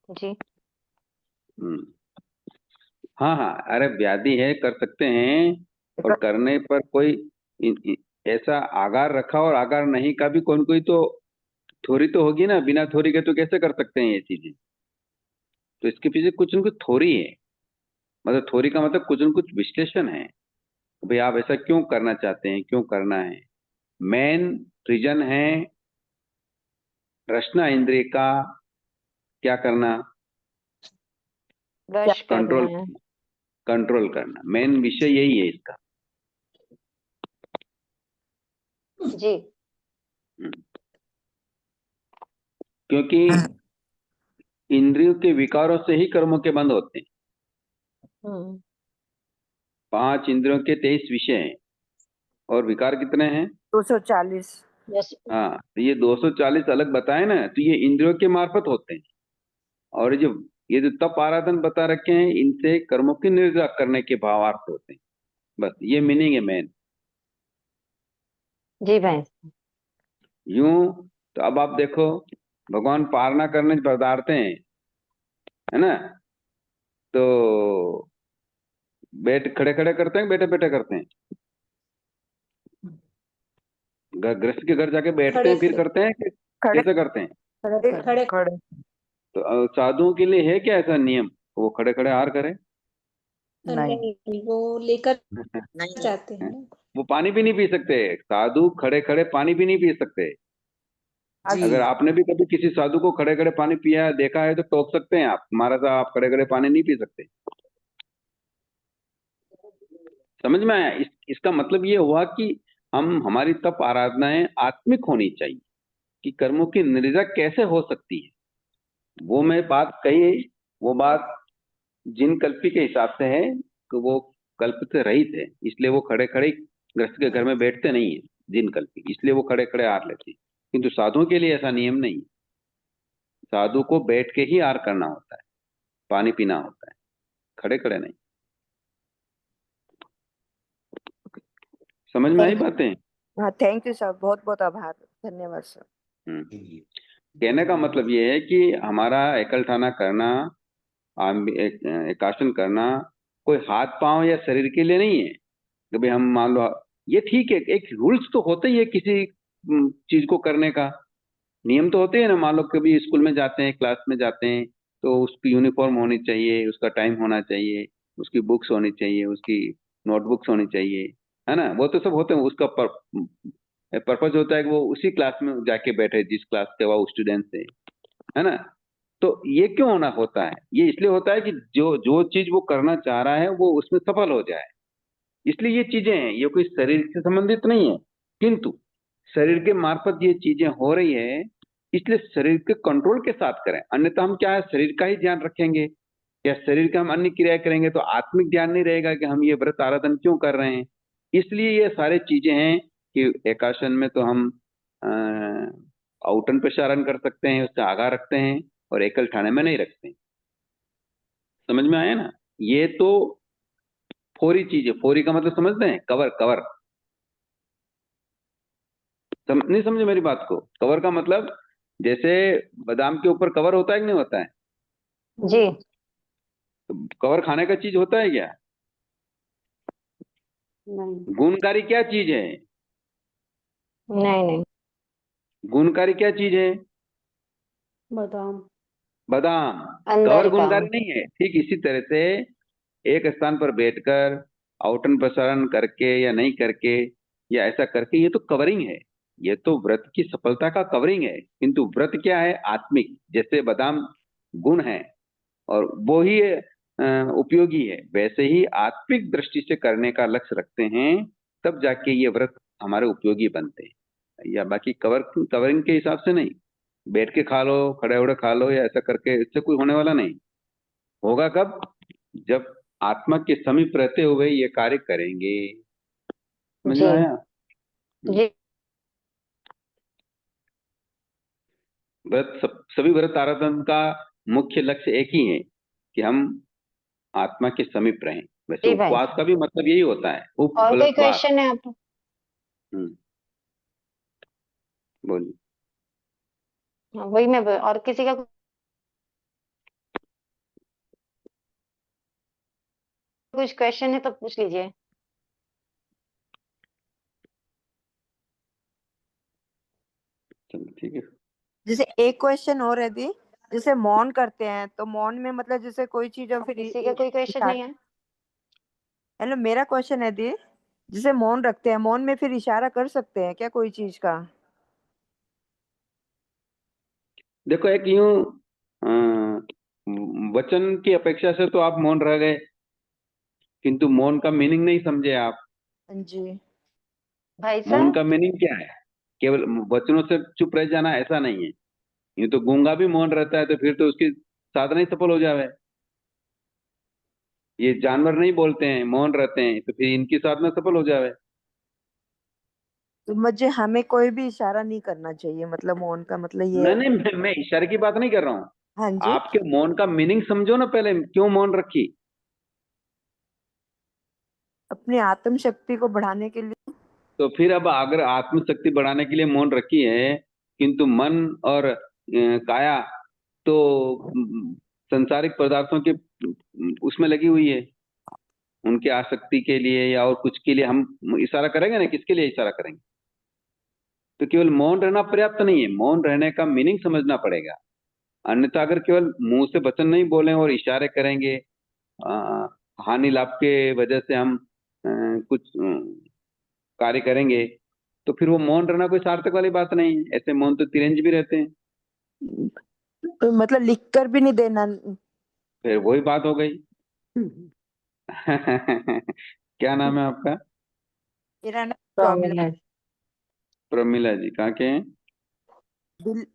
जी हम्म, हाँ हाँ, अरे व्याधि है कर सकते हैं, और करने पर कोई ऐसा आगार रखा और आगार नहीं का भी कोई तो थोड़ी तो होगी ना, बिना थोड़ी के तो कैसे कर सकते हैं ये चीजें? तो इसके पीछे कुछ न कुछ थोड़ी है, मतलब थोड़ी का मतलब कुछ न कुछ विश्लेषण है, भाई आप ऐसा क्यों करना चाहते हैं, क्यों करना है। मेन रीजन है रचना इंद्रिय का क्या करना, वश करना कंट्रोल, है। कंट्रोल करना, मेन विषय यही है इसका। जी हम्म, क्योंकि इंद्रियों के विकारों से ही कर्मों के बंद होते हैं। हम्म 5 इंद्रियों के 23 विषय हैं, और विकार कितने हैं? 240। बस हाँ, तो ये 240 अलग बताए ना, तो ये इंद्रियों के मार्फत होते हैं। और ये जो तप आराधन बता रखे हैं, इनसे कर्मों की निर्वाह करने के भावार्थ होते हैं, बस ये मीनिंग है मेन। जी भाई। यूं तो अब आप देखो, भगवान पारना करने पधारते हैं, है ना? तो बैठ खड़े खड़े करते हैं, बैठे बैठे करते हैं? गृहस्थ के घर जाके बैठते हैं फिर करते हैं कि खड़े कैसे करते हैं? खड़े खड़े। तो साधुओं के लिए है क्या ऐसा नियम वो खड़े खड़े आहार करें? नहीं नहीं, वो लेकर नहीं जाते हैं ना। वो पानी भी नहीं पी सकते, साधु खड़े खड़े पानी भी नहीं पी सकते। अगर जी आपने भी कभी किसी साधु को खड़े खड़े पानी पिया देखा है तो टोक सकते हैं आप, हमारा साहब आप खड़े खड़े पानी नहीं पी सकते। समझ में आया? इसका मतलब ये हुआ कि हमारी तप आराधनाएं आत्मिक होनी चाहिए, कि कर्मों की निर्जा कैसे हो सकती है। वो मैं बात कही, वो बात जिन कल्पी के हिसाब से है कि वो कल्प से रहित है, इसलिए वो खड़े खड़े गृहस्थ के घर में बैठते नहीं है, जिन कल्पी, इसलिए वो खड़े खड़े आहार लेते हैं। किंतु साधुओं के लिए ऐसा नियम नहीं है, साधु को बैठ के ही आहार करना होता है, पानी पीना होता है, खड़े खड़े नहीं। समझ में आई बातें? हाँ, थैंक यू सर, बहुत बहुत आभार, धन्यवाद सर। कहने का मतलब ये है कि हमारा एकल ठाना करना, एकासन करना, कोई हाथ पांव या शरीर के लिए नहीं है कि भाई हम मान लो, ये ठीक है, एक रूल्स तो होते ही है किसी चीज को करने का, नियम तो होते हैं ना। मान लो कभी स्कूल में जाते हैं, क्लास में जाते हैं, तो उसकी यूनिफॉर्म होनी चाहिए, उसका टाइम होना चाहिए, उसकी बुक्स होनी चाहिए, उसकी नोटबुक्स होनी चाहिए, है ना। वो तो सब होते हैं, उसका पर्पज होता है कि वो उसी क्लास में जाके बैठे जिस क्लास के वो स्टूडेंट है, है ना। तो ये क्यों होना होता है? ये इसलिए होता है कि जो जो चीज वो करना चाह रहा है वो उसमें सफल हो जाए, इसलिए ये चीजें हैं। ये कोई शरीर से संबंधित नहीं है, किंतु शरीर के मार्फत ये चीजें हो रही है, इसलिए शरीर के कंट्रोल के साथ करें। अन्यथा हम क्या है, शरीर का ही ध्यान रखेंगे या शरीर का हम अन्य क्रिया करेंगे तो आत्मिक ध्यान नहीं रहेगा कि हम ये व्रत आराधन क्यों कर रहे हैं। इसलिए ये सारे चीजें हैं कि एकाशन में तो हम औटन प्रसारण कर सकते हैं, उसका आगाह रखते हैं, और एकल ठाणे में नहीं रखते हैं। समझ में आया ना? ये तो फोरी चीज है। फोरी का मतलब समझते हैं? Cover, cover. नहीं समझे मेरी बात को? कवर का मतलब जैसे बादाम के ऊपर कवर होता है कि नहीं होता है? जी। तो कवर खाने का चीज होता है क्या? नहीं गुणकारी क्या चीज है? नहीं नहीं। गुणकारी क्या चीज है? बादाम। बादाम। अंदर कवर का। गुणकारी नहीं है। ठीक इसी तरह से एक स्थान पर बैठकर आवटन प्रसारण करके या नहीं करके या ऐसा करके, ये तो कवरिंग है, ये तो व्रत की सफलता का कवरिंग है। किंतु व्रत क्या है? आत्मिक। जैसे बादाम गुण है और वो ही उपयोगी है, वैसे ही आत्मिक दृष्टि से करने का लक्ष्य रखते हैं, तब जाके ये व्रत हमारे उपयोगी बनते हैं। या बाकी कवरिंग के हिसाब से नहीं, बैठ के खा लो, खड़े उड़े खा लो या ऐसा करके, इससे कोई होने वाला नहीं। होगा कब? जब आत्मा के समीप रहते हुए ये कार्य करेंगे। समझ जी में आया? जी। सभी व्रत आराधन का मुख्य लक्ष्य एक ही है कि हम आत्मा के समीप रहें। वैसे जी भाई, उपवास का भी मतलब यही होता है, उप और कोई प्लस वास। क्वेश्चन है आप? बोलिए। हाँ, वही और किसी का कुछ क्वेश्चन है तो पूछ लीजिए। चलो ठीक है। जैसे एक क्वेश्चन और है दी, जैसे मौन करते हैं तो मौन में मतलब जैसे कोई चीज हम फिर किसी का कोई क्वेश्चन नहीं है? हेलो, मेरा क्वेश्चन है दी, जैसे मौन रखते हैं, मौन में फिर इशारा कर सकते हैं क्या कोई चीज का? देखो, एक यूं वचन की अपेक्षा से तो आप मौन रह गए, किंतु मौन का मीनिंग नहीं समझे आप। जी भाई मौन साहब। का मीनिंग क्या है? केवल वचनों से चुप रह जाना ऐसा नहीं है। यूं तो गूंगा भी मौन रहता है तो फिर तो उसकी साधना ही सफल हो जावे। ये जानवर नहीं बोलते हैं, मौन रहते हैं, तो फिर इनकी साधना सफल हो जावे। तो मुझे हमें कोई भी इशारा नहीं करना चाहिए, मतलब मौन का मतलब ये नहीं है नहीं, कि मैं इशारे की बात नहीं कर रहा हूँ। हाँ जी, आपके मौन का मीनिंग समझो ना पहले, क्यों मौन रखी। अपनी आत्म शक्ति को बढ़ाने के लिए। तो फिर अब अगर आत्मशक्ति बढ़ाने के लिए मौन रखी है, किंतु मन और काया तो संसारिक पदार्थों के उसमें लगी हुई है, उनके आसक्ति के लिए या और कुछ के लिए हम इशारा करेंगे ना, किसके लिए इशारा करेंगे? तो केवल मौन रहना पर्याप्त नहीं है, मौन रहने का मीनिंग समझना पड़ेगा। अन्यथा अगर केवल मुंह से वचन नहीं बोले और इशारे करेंगे, अ, हानि लाभ के वजह से हम कुछ कार्य करेंगे, तो फिर वो मौन रहना कोई सार्थक वाली बात नहीं है। ऐसे मौन तो तिरंज भी रहते हैं। मतलब लिख कर भी नहीं देना। फिर वही बात हो गई। क्या नाम है आपका? मेरा नाम प्रमिला। प्रॉमिनेंट। प्रमिला जी कहाँ के हैं?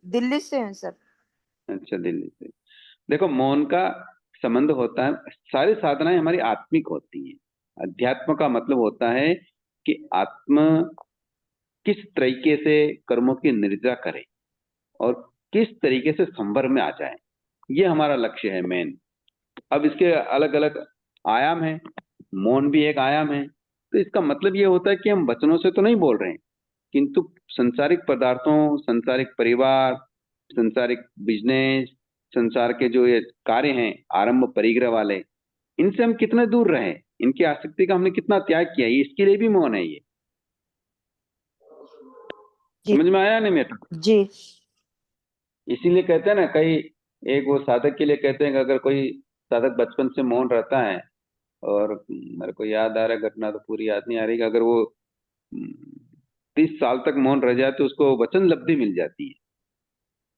दिल्ली से है सर। अच्छा, दिल्ली से। देखो, मौन का संबंध होता है, सारी साधनाएं हमारी आत्मिक होती हैं। अध्यात्म का मतलब होता है कि आत्मा किस तरीके से कर्मों की निर्जा करे और किस तरीके से संवर में आ जाए, ये हमारा लक्ष्य है मेन। अब इसके अलग अलग आयाम हैं, मौन भी एक आयाम है। तो इसका मतलब ये होता है कि हम वचनों से तो नहीं बोल रहे हैं, किंतु संसारिक पदार्थों, संसारिक परिवार, संसारिक बिजनेस, संसार के जो ये कार्य हैं आरंभ परिग्रह वाले, इनसे हम कितना दूर रहे, इनकी आसक्ति का हमने कितना त्याग किया, ये इसके लिए भी मौन है ये। जी समझ में आया नहीं मेरा? जी इसीलिए कहते हैं ना, कई एक वो साधक के लिए कहते हैं कि अगर कोई साधक बचपन से मौन रहता है, और मेरे को याद आ रहा है, घटना तो पूरी याद नहीं आ रही, कि अगर वो 30 साल तक मौन रह जाए तो उसको वचन लब्धि मिल जाती है।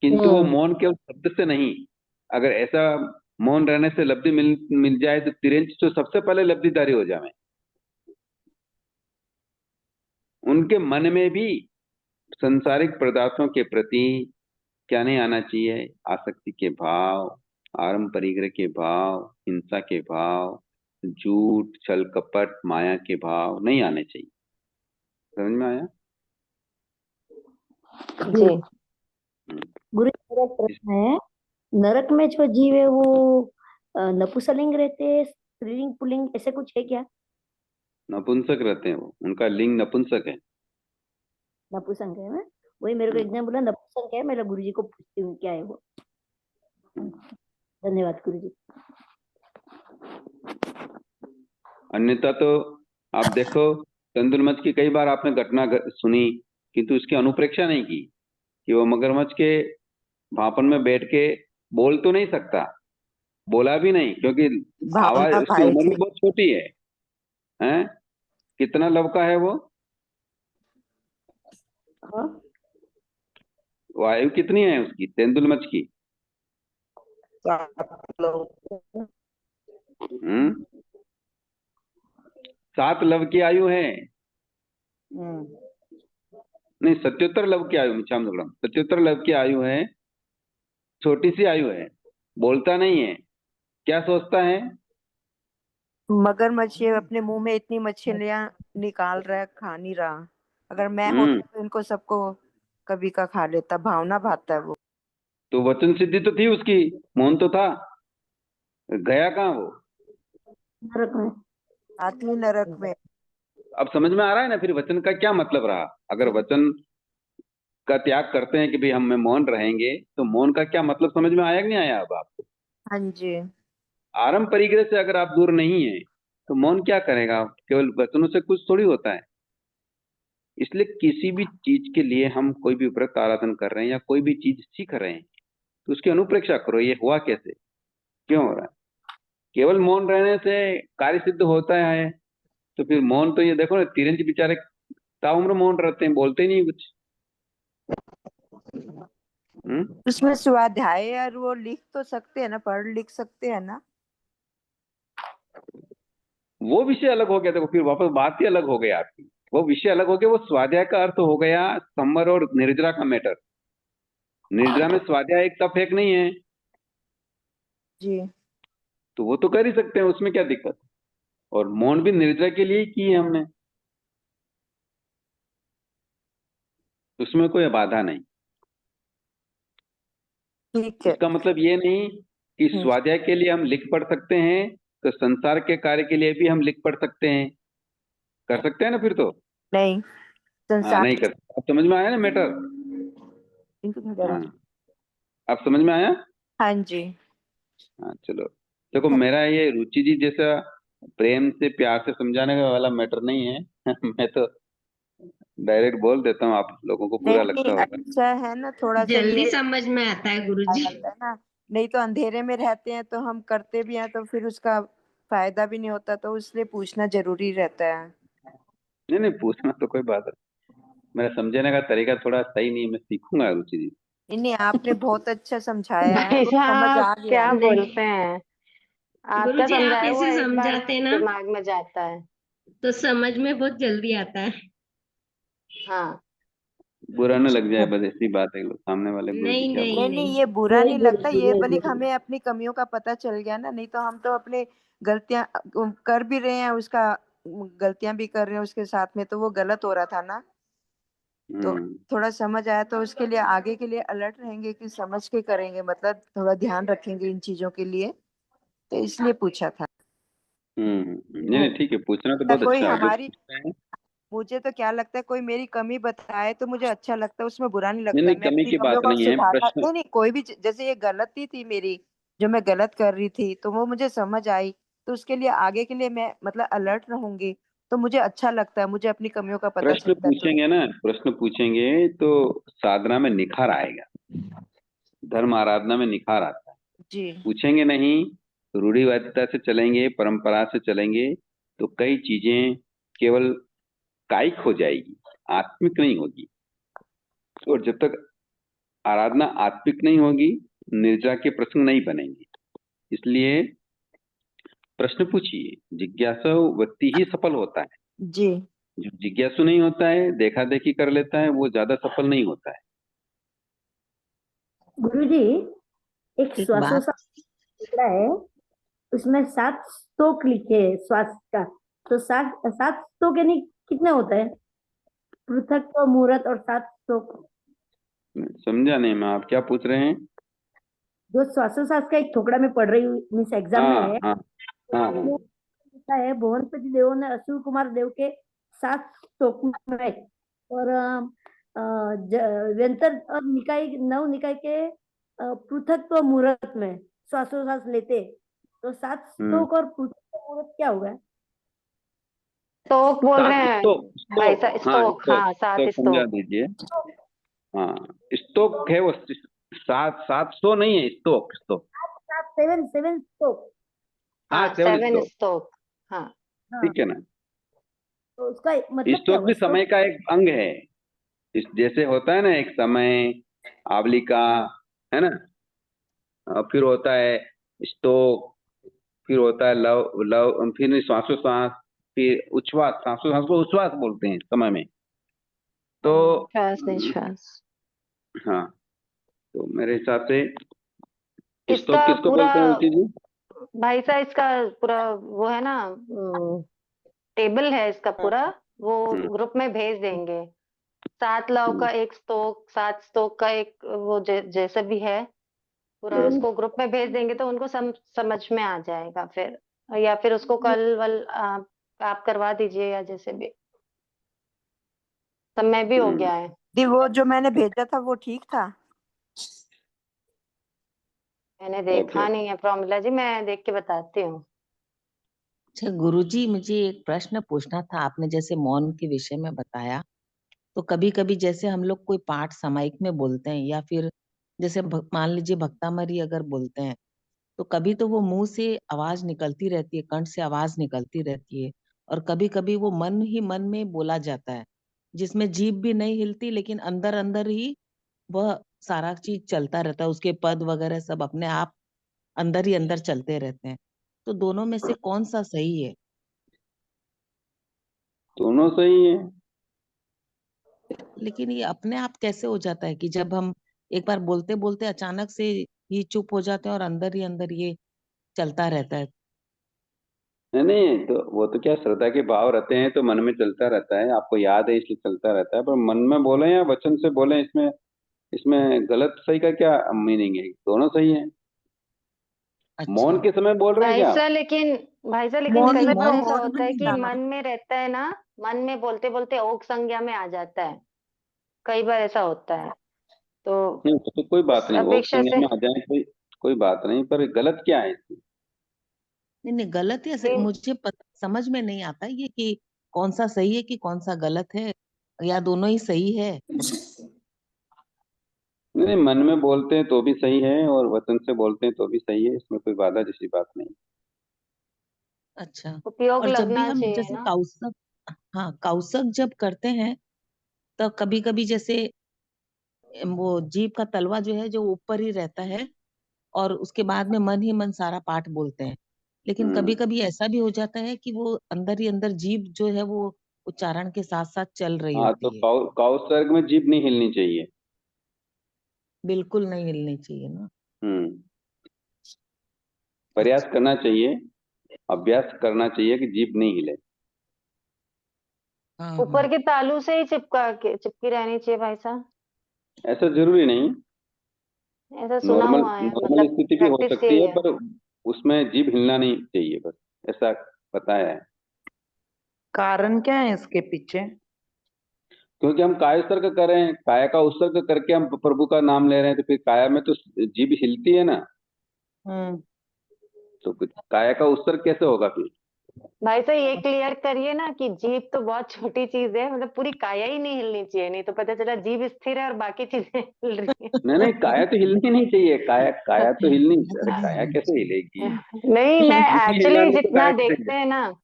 किंतु वो मौन केवल शब्द से नहीं, अगर ऐसा मौन रहने से लब्धि मिल जाए तो तिरंज तो सबसे पहले लब्धिधारी हो जाए। उनके मन में भी संसारिक पदार्थों के प्रति क्या नहीं आना चाहिए? आसक्ति के भाव, आरंभ परिग्रह के भाव, हिंसा के भाव, झूठ, छल कपट, माया के भाव नहीं आने चाहिए। समझ में आया? जी। गुरु जी, मेरा एक प्रश्न है, नरक में जो जीव है वो नपुंसकलिंग रहते हैं, स्त्रीलिंग पुल्लिंग ऐसे कुछ है क्या? नपुंसक रहते हैं वो, उनका लिंग नपुंसक है। नपुंसक है ना? वही मेरे को एक जन बोला नपुंसक है, मैं गुरु जी को पूछती हूँ क्या है वो। धन्यवाद गुरु जी। अन्यथा तो आप देखो, चंद्रमच्छ की कई बार आपने घटना सुनी, किंतु उसकी अनुप्रेक्षा नहीं की कि वो मगरमच्छ के भापन में बैठ के बोल तो नहीं सकता, बोला भी नहीं, क्योंकि आवाज, भावना उसकी भाई उम्र थी। भी बहुत छोटी है। हैं? कितना लवका है वो? हाँ, वो आयु कितनी है उसकी, तेंदुलमच्छ की? 7 लव की आयु है। नहीं, 77 लव की आयु, मिच्छाम दुक्कड़म, 77 लव की आयु है। छोटी सी आयु है, बोलता नहीं है, क्या सोचता है? मगरमच्छ ये अपने मुंह में इतनी मछलियां निकाल रहा है, खा नहीं रहा। अगर मैं होता तो इनको सबको कभी का खा लेता। भावना भाता है वो। तो वचन सिद्धि तो थी उसकी, मौन तो था, गया कहाँ वो? नरक में। आत्मी नरक में। अब समझ में आ रहा है ना फिर वचन का क्या मतलब रहा? अगर वचन का त्याग करते हैं कि भाई हम में मौन रहेंगे, तो मौन का क्या मतलब समझ में आया कि नहीं आया अब आपको? हाँ जी। आरंभ परिग्रह से अगर आप दूर नहीं है तो मौन क्या करेगा? केवल वचनों से कुछ थोड़ी होता है। इसलिए किसी भी चीज के लिए हम कोई भी व्रत आराधन कर रहे हैं या कोई भी चीज सीख रहे हैं तो उसकी अनुप्रेक्षा करो, ये हुआ कैसे, क्यों हो रहा है। केवल मौन रहने से कार्य सिद्ध होता है तो फिर मौन तो ये देखो ना, तिरंज बेचारे ताउम्र मौन रहते हैं, बोलते ही नहीं कुछ। उसमें स्वाध्याय और वो लिख तो सकते हैं ना, पढ़ लिख सकते हैं ना। वो विषय अलग हो गया, देखो फिर वापस बात ही अलग हो गई आपकी। वो विषय अलग हो गया, वो स्वाध्याय का अर्थ हो गया संवर और निर्जरा का मैटर। निर्जरा में स्वाध्याय एक तप एक नहीं है जी। तो वो तो कर ही सकते हैं, उसमें क्या दिक्कत। और मौन भी निर्जरा के लिए ही की है हमने, उसमें कोई बाधा नहीं। ठीक है। इसका मतलब ये नहीं कि स्वाध्याय के लिए हम लिख पढ़ सकते हैं तो संसार के कार्य के लिए भी हम लिख पढ़ सकते हैं, कर सकते हैं ना फिर तो। नहीं, हाँ, नहीं कर सकते। अब समझ में आया ना मैटर? हाँ, अब समझ में आया? हाँ जी। हाँ चलो, देखो मेरा ये रुचि जी जैसा प्रेम से प्यार से समझाने का वाला मैटर नहीं है मैं तो डायरेक्ट बोल देता हूँ, आप लोगों को बुरा लगता होगा। अच्छा है ना, थोड़ा सा जल्दी ये समझ में आता है गुरुजी। आता है ना। नहीं तो अंधेरे में रहते हैं तो हम करते भी हैं तो फिर उसका फायदा भी नहीं होता, तो इसलिए पूछना जरूरी रहता है। नहीं नहीं, पूछना तो कोई बात नहीं, मेरा समझाने का तरीका थोड़ा सही नहीं है, मैं सीखूंगा रुचि जी। नहीं, आपने बहुत अच्छा समझाया है, भाई वो समझ आ साहब गया क्या है। बोलते हैं, आपका गुरुजी आप समझाया हुआ ऐसे एक बार समझाते ना दिमाग में जाता है। तो समझ में बहुत जल्दी आता है। हाँ, बुरा न लग जाए, बस ऐसी बात है, सामने वाले गुरु जी नहीं क्या नहीं बोल। नहीं, ये बुरा नहीं लगता, गुरुजी, ये नहीं बल्कि गुरुजी। हमें अपनी कमियों का पता चल गया ना। नहीं तो हम तो अपने गलतियां कर भी रहे हैं, उसका गलतियां भी कर रहे हैं उसके साथ में, तो वो गलत हो रहा था ना। तो थोड़ा समझ आया तो उसके लिए आगे के लिए अलर्ट रहेंगे कि समझ के करेंगे, मतलब थोड़ा ध्यान रखेंगे इन चीजों के लिए, तो इसलिए पूछा था। नहीं नहीं, ठीक है, पूछना तो बहुत कोई अच्छा है जो हमारी, पूछते हैं। मुझे तो क्या लगता है, कोई मेरी कमी बताए तो मुझे अच्छा लगता है, उसमें बुरा नहीं नहीं लगता नहीं, है। मैं कमी अपनी की कमियों बात को नहीं है, सुधारना, प्रश्न। नहीं नहीं, कोई भी जैसे ये गलती थी मेरी, जो मैं गलत कर रही थी तो वो मुझे समझ आई, तो उसके लिए आगे के लिए मैं मतलब अलर्ट रहूंगी, तो मुझे अच्छा लगता है, मुझे अपनी कमियों का पता प्रश्न चलता है। तो पूछेंगे ना, प्रश्न पूछेंगे तो साधना में निखार आएगा, धर्म आराधना में निखार आता है। जी पूछेंगे नहीं, रूढ़िवादिता से चलेंगे, परंपरा से चलेंगे, तो कई चीजें केवल कायिक हो जाएगी, आत्मिक नहीं होगी। और जब तक आराधना आत्मिक नहीं होगी, निर्जरा के प्रसंग नहीं बनेंगे। इसलिए प्रश्न पूछिए, जिज्ञासु व्यक्ति ही सफल होता है। जी जो जिज्ञासु नहीं होता है, देखा देखी कर लेता है, वो ज्यादा सफल नहीं होता है। गुरुजी, एक एक बात श्वासोश्वास टुकड़ा है, उसमें 7 स्ट्रोक लिखे हैं श्वास का। तो 7 स्ट्रोक यानी कितने होता है? पृथक, मुहूर्त और 7 स्ट्रोक। समझा नहीं मैं, आप क्या पूछ रहे हैं? जो श्वासोश्वास का एक टुकड़ा में पढ़ रही हूँ, मीन्स एग्जाम में हाँ है। हाँ हाँ हाँ। उसमें लिखा है भुवनपति देव ने असूर कुमार देव के 7 स्ट्रोक में, और व्यंतर और निकाय, नव निकाय के पृथक मुहूर्त में श्वासोश्वास लेते। तो 7 स्ट्रोक और पृथक मुहूर्त क्या होगा? स्टोक बोल रहे हैं स्टोक, भाई साहब, हाँ स्टोक, हाँ, 7 स्टोक समझा स्टोक। दीजिए। हाँ, स्टोक है वो, 700 नहीं है, स्टोक स्टोक। 7 स्ट्रोक। हाँ, हाँ, 7 7 स्टोक, स्टोक। हाँ, ठीक है ना। तो उसका मतलब क्या स्टोक हुआ? भी समय का एक अंग है। जैसे होता है ना, एक समय, आवलिका, है ना, फिर होता है स्टोक, फिर होता है लव लव, फिर श्वासोश्वास, फिर उच्छ्वास। श्वासोश्वास को उच्छ्वास बोलते हैं समय में। तो श्वास निश्वास। हाँ, तो मेरे हिसाब से स्टोक इसका किसको पूरा बोलते हैं उल्टी जी? भाई साहब, इसका पूरा वो है ना, टेबल है इसका पूरा, वो ग्रुप में भेज देंगे। 7 लव का एक स्तोक, 7 स्तोक का एक वो जैसे भी है पूरा, उसको ग्रुप में भेज देंगे तो उनको समझ में आ जाएगा फिर। या फिर उसको कल वल आप करवा दीजिए, या जैसे भी। समय भी हो गया है। दी, वो जो मैंने भेजा था वो ठीक था? मैंने देखा नहीं है प्रॉमिला जी, मैं देख के बताती हूँ। अच्छा गुरुजी, मुझे एक प्रश्न पूछना था। आपने जैसे मौन के विषय में बताया, तो कभी कभी जैसे हम लोग कोई पाठ सामायिक में बोलते हैं, या फिर जैसे मान लीजिए भक्तामरी अगर बोलते हैं, तो कभी तो वो मुंह से आवाज निकलती रहती है, कंठ से आवाज निकलती रहती है, और कभी कभी वो मन ही मन में बोला जाता है, जिसमें जीभ भी नहीं हिलती, लेकिन अंदर अंदर ही वह सारा चीज चलता रहता है, उसके पद वगैरह सब अपने आप अंदर ही अंदर चलते रहते हैं। तो दोनों में से कौन सा सही है? दोनों सही है। लेकिन ये अपने आप कैसे हो जाता है कि जब हम एक बार बोलते बोलते अचानक से ही चुप हो जाते हैं और अंदर ये चलता रहता है? नहीं नहीं, तो वो तो क्या, श्रद्धा के भाव रहते हैं तो मन में चलता रहता है, आपको याद है इसलिए चलता रहता है। पर मन में बोले या वचन से बोले, इसमें इसमें गलत सही का क्या मीनिंग है? दोनों सही है। मौन के समय बोल रहे हैं भाई क्या? साहब लेकिन मौन कई बार तो ऐसा मौन होता भी है नहीं कि था ना। मन में रहता है ना, मन में बोलते बोलते ओक संज्ञा में आ जाता है। कई बार ऐसा होता है, तो नहीं तो कोई बात उस नहीं, ओक अपेक्षा संज्ञा से में आ जाए, कोई कोई बात नहीं, पर गलत क्या है इसमें? नहीं नहीं, गलत है ये मुझे समझ में नहीं आता ये कि कौन सा सही है कि कौन सा गलत है, या दोनों ही सही है। नहीं, मन में बोलते हैं तो भी सही है, और वचन से बोलते हैं तो भी सही है, इसमें कोई बाधा जैसी बात नहीं। अच्छा। उपयोग और जब भी लगना हम चाहिए जैसे ना। कौसक, हाँ कौसक जब करते हैं, तो कभी कभी जैसे वो जीभ का तलवा जो है जो ऊपर ही रहता है, और उसके बाद में मन ही मन सारा पाठ बोलते हैं। लेकिन कभी कभी ऐसा भी हो जाता है कि वो अंदर ही अंदर जीभ जो है वो उच्चारण के साथ साथ चल रही हाँ, तो होती है। कौसर्ग में जीभ नहीं हिलनी चाहिए। बिल्कुल नहीं हिलनी चाहिए ना। प्रयास करना चाहिए, अभ्यास करना चाहिए कि जीभ नहीं हिले। हाँ ऊपर के तालू से ही चिपकी रहनी चाहिए भाई साहब। ऐसा जरूरी नहीं, ऐसा सुना नॉर्मल हुआ है, नॉर्मल मतलब स्थिति भी हो प्रैक्टिस सकती यही है, है। पर उसमें जीभ हिलना नहीं चाहिए, बस ऐसा बताया है। कारण क्या है इसके पीछे? क्योंकि हम काय उत्सर्ग कर रहे हैं, काया का उत्सर्ग करके हम प्रभु का नाम ले रहे हैं, तो फिर काया में तो जीभ हिलती है ना। हम्म। तो काया का उत्सर्ग कैसे होगा फिर? भाई साहब ये क्लियर करिए ना कि जीभ तो बहुत छोटी चीज है, मतलब पूरी काया ही नहीं हिलनी चाहिए, नहीं तो पता चला जीभ स्थिर है और बाकी चीजें हिल रही है। नहीं काया तो हिलनी नहीं चाहिए, काया तो हिलनी, अरे काया कैसे हिलेगी? नहीं, मैं जीभ नहीं एक्चुअली हिलानी तो जितना काया कैसे देखते हैं ना,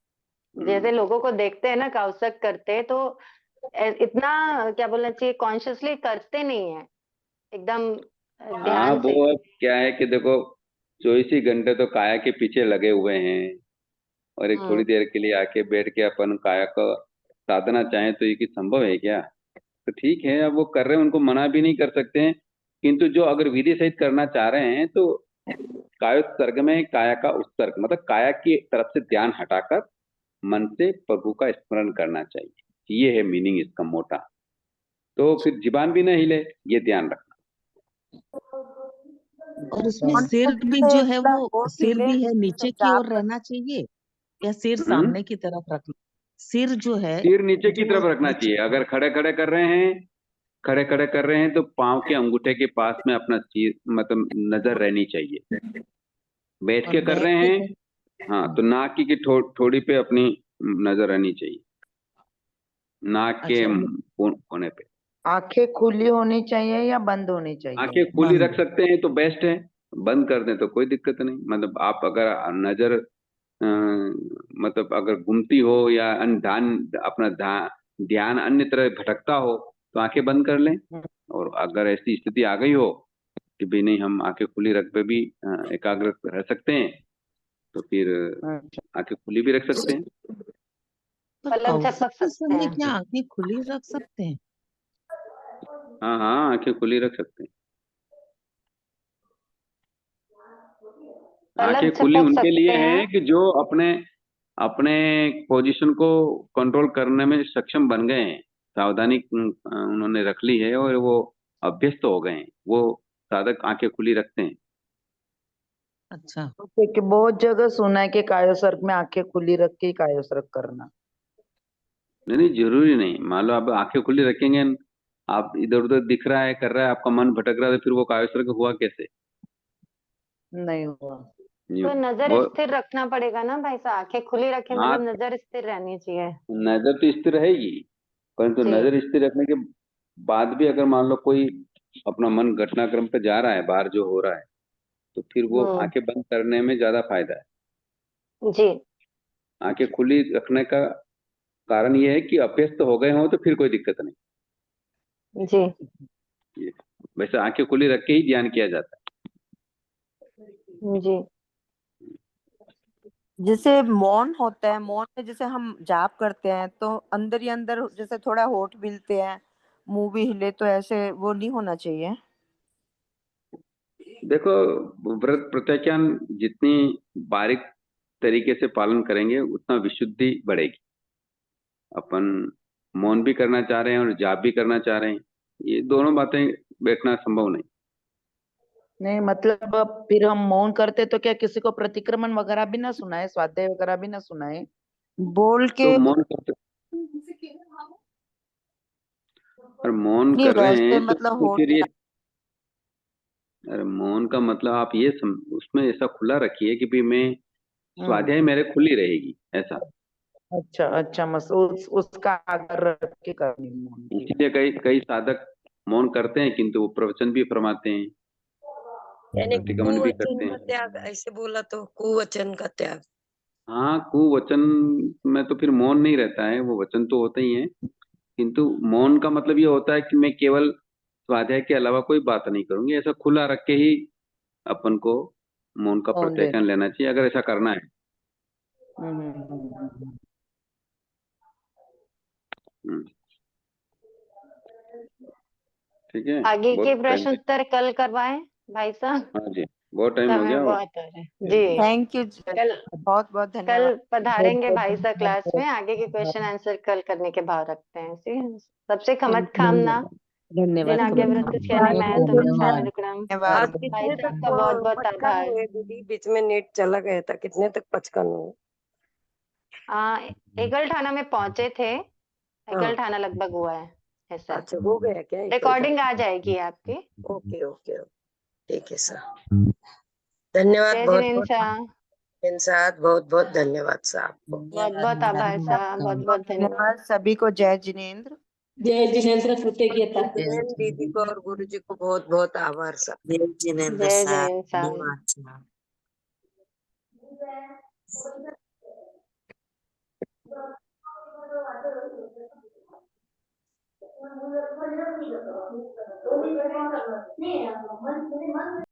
जैसे लोगों को देखते हैं ना काउसक करते, तो इतना क्या बोलना चाहिए, कॉन्शियसली करते नहीं है, एकदम हाँ ध्यान से। वो अब क्या है कि देखो 24 ही घंटे तो काया के पीछे लगे हुए हैं, और एक थोड़ी देर के लिए आके बैठ के अपन काया को साधना चाहें तो ये कि संभव है क्या? तो ठीक है, अब वो कर रहे हैं, उनको मना भी नहीं कर सकते हैं, किंतु जो अगर विधि सहित करना चाह रहे हैं तो कायोत्सर्ग में काया का उत्सर्ग मतलब काया की तरफ से ध्यान हटाकर मन से प्रभु का स्मरण करना चाहिए, ये है मीनिंग इसका मोटा। तो फिर जीबान भी न हिले, ये ध्यान रखना। और उसमें मन सिर को भी जैसे जो है थोड़ा वो होठ सिर हिले, भी है जैसे नीचे की जाप ओर रहना चाहिए या सिर हम्म सामने की तरफ रखना? सिर जो है सिर नीचे की जो तरफ रखना नीचे, चाहिए। अगर खड़े खड़े कर रहे हैं तो पांव के अंगूठे के पास में अपना सिर मतलब नजर रहनी चाहिए। बैठ और के कर बैठ रहे के हैं हाँ तो नाक की थोड़ी पे अपनी नजर रहनी चाहिए, नाक के अच्छा, कोने पे। आंखें खुली होनी चाहिए या बंद होनी चाहिए? आंखें खुली रख बंद। सकते हैं तो बेस्ट है, बंद कर दें तो कोई दिक्कत नहीं। मतलब आप अगर नजर मतलब अगर घूमती हो या ध्यान अपना ध्यान अन्य तरह भटकता हो तो आंखें बंद कर लें। और अगर ऐसी स्थिति आ गई हो कि भी नहीं हम आंखें खुली रख पे भी एकाग्र रह सकते हैं तो फिर आंखें खुली भी रख सकते हैं। पर पलक कौशिक झपक के सकते समय हैं। क्या आंखें खुली रख सकते हैं? हाँ आंखें खुली रख सकते हैं। आंखें पलक खुली झपक उनके लिए सकते है हैं। कि जो अपने अपने पोजीशन को कंट्रोल करने में सक्षम बन गए हैं, सावधानी उन्होंने रख ली है और वो अभ्यस्त हो गए हैं, वो साधक आंखें खुली रखते हैं। अच्छा, क्योंकि बहुत जगह सुना है कि कायोसर्ग में आंखें खुली रख के ही कायोसर्ग करना। नहीं जरूरी नहीं, मान लो आप आंखें खुली रखेंगे, आप इधर उधर दिख रहा है कर रहा है, आपका मन भटक रहा है, तो फिर वो कायोसर्ग हुआ कैसे? नहीं हुआ। तो नजर वो स्थिर रखना पड़ेगा ना भाई साहब, आंखें खुली रखे हाँ मतलब नजर स्थिर रहनी चाहिए। नजर तो स्थिर रहेगी, परंतु जी। नजर स्थिर रखने के बाद भी अगर मान लो कोई अपना मन घटनाक्रम पे जा रहा है, बाहर जो हो रहा है, तो फिर वो आंखें बंद करने में ज्यादा फायदा है। जी। आंखें खुली रखने का कारण ये है कि अभ्यस्त हो गए हों तो फिर कोई दिक्कत नहीं। जी। वैसे आंखें खुली रख के ही ध्यान किया जाता है। जी। जैसे मौन होता है, मौन में जैसे हम जाप करते हैं तो अंदर ही अंदर जैसे थोड़ा होठ हिलते हैं, मुंह भी हिले, तो ऐसे वो नहीं होना चाहिए। देखो व्रत प्रत्याख्यान जितनी बारीक तरीके से पालन करेंगे उतना विशुद्धि बढ़ेगी। अपन मौन भी करना चाह रहे हैं और जाप भी करना चाह रहे हैं, ये दोनों बातें बैठना संभव नहीं। नहीं मतलब अब फिर हम मौन करते तो क्या किसी को प्रतिक्रमण वगैरह भी ना सुनाए, स्वाध्याय वगैरह भी ना सुनाए? बोल के तो मौन करते और मौन नहीं, कर रहे वैसे हैं मतलब तो होठ फिर ये अरे मौन का मतलब आप ये उसमें ऐसा खुला रखिए कि भी मैं स्वाध्याय मेरे खुली रहेगी ऐसा। अच्छा अच्छा, उसका आग्रह रख के करनी मौन की। इसलिए कई कई साधक मौन करते हैं किंतु वो प्रवचन भी फरमाते हैं, यानी प्रतिगमन भी करते कुवचन का हैं। त्याग ऐसे बोला तो कुवचन का त्याग। हाँ कुवचन में तो फिर मौन नहीं रहता है, वो वचन तो होते ही है, किंतु मौन का मतलब ये होता है कि मैं केवल स्वाध्याय के अलावा कोई बात नहीं करूंगी, ऐसा खुला रख के ही अपन को मौन का मौन प्रत्याख्यान लेना चाहिए अगर ऐसा करना है। ठीक है, आगे के बहुत टाइम प्रश्न उत्तर कल करवाएं भाई साहब, हाँ जी बहुत टाइम हो समय गया। बहुत हो रहा है जी। थैंक यू, कल बहुत बहुत कल धन्यवाद। पधारेंगे भाई साहब क्लास में, आगे के क्वेश्चन आंसर कल करने के भाव रखते हैं। सबसे खमत खामना धन्यवाद जिन खमत आज्ञावृत्त खामना, क्षण बहुत मैं तुम धन्यवाद। धन्यवाद। आज भाई कितने साहब तक का बहुत बहुत पचकन आभार। हुए दीदी? बीच में नेट चला गया था, कितने तक पचकन हुए? एकल ठाना में पहुंचे थे, एकल हाँ ठाना लगभग हुआ है ऐसा। अच्छा, हो गया क्या? रिकॉर्डिंग आ जाएगी आपकी। ओके ओके, ठीक है सर, धन्यवाद जय बहुत जिनेन्द्र बहुत। शाह। साहब बहुत बहुत धन्यवाद साहब को। बहुत बहुत आभार साहब, बहुत बहुत धन्यवाद। धन्यवाद सभी को। जय जिनेंद्र। जय जिनेंद्र, कृतज्ञता। जैन दीदी को और गुरु जी को बहुत बहुत आभार साहब। जय जिनेंद्र जय साहब, जैन साहब। धन्यवाद साहब।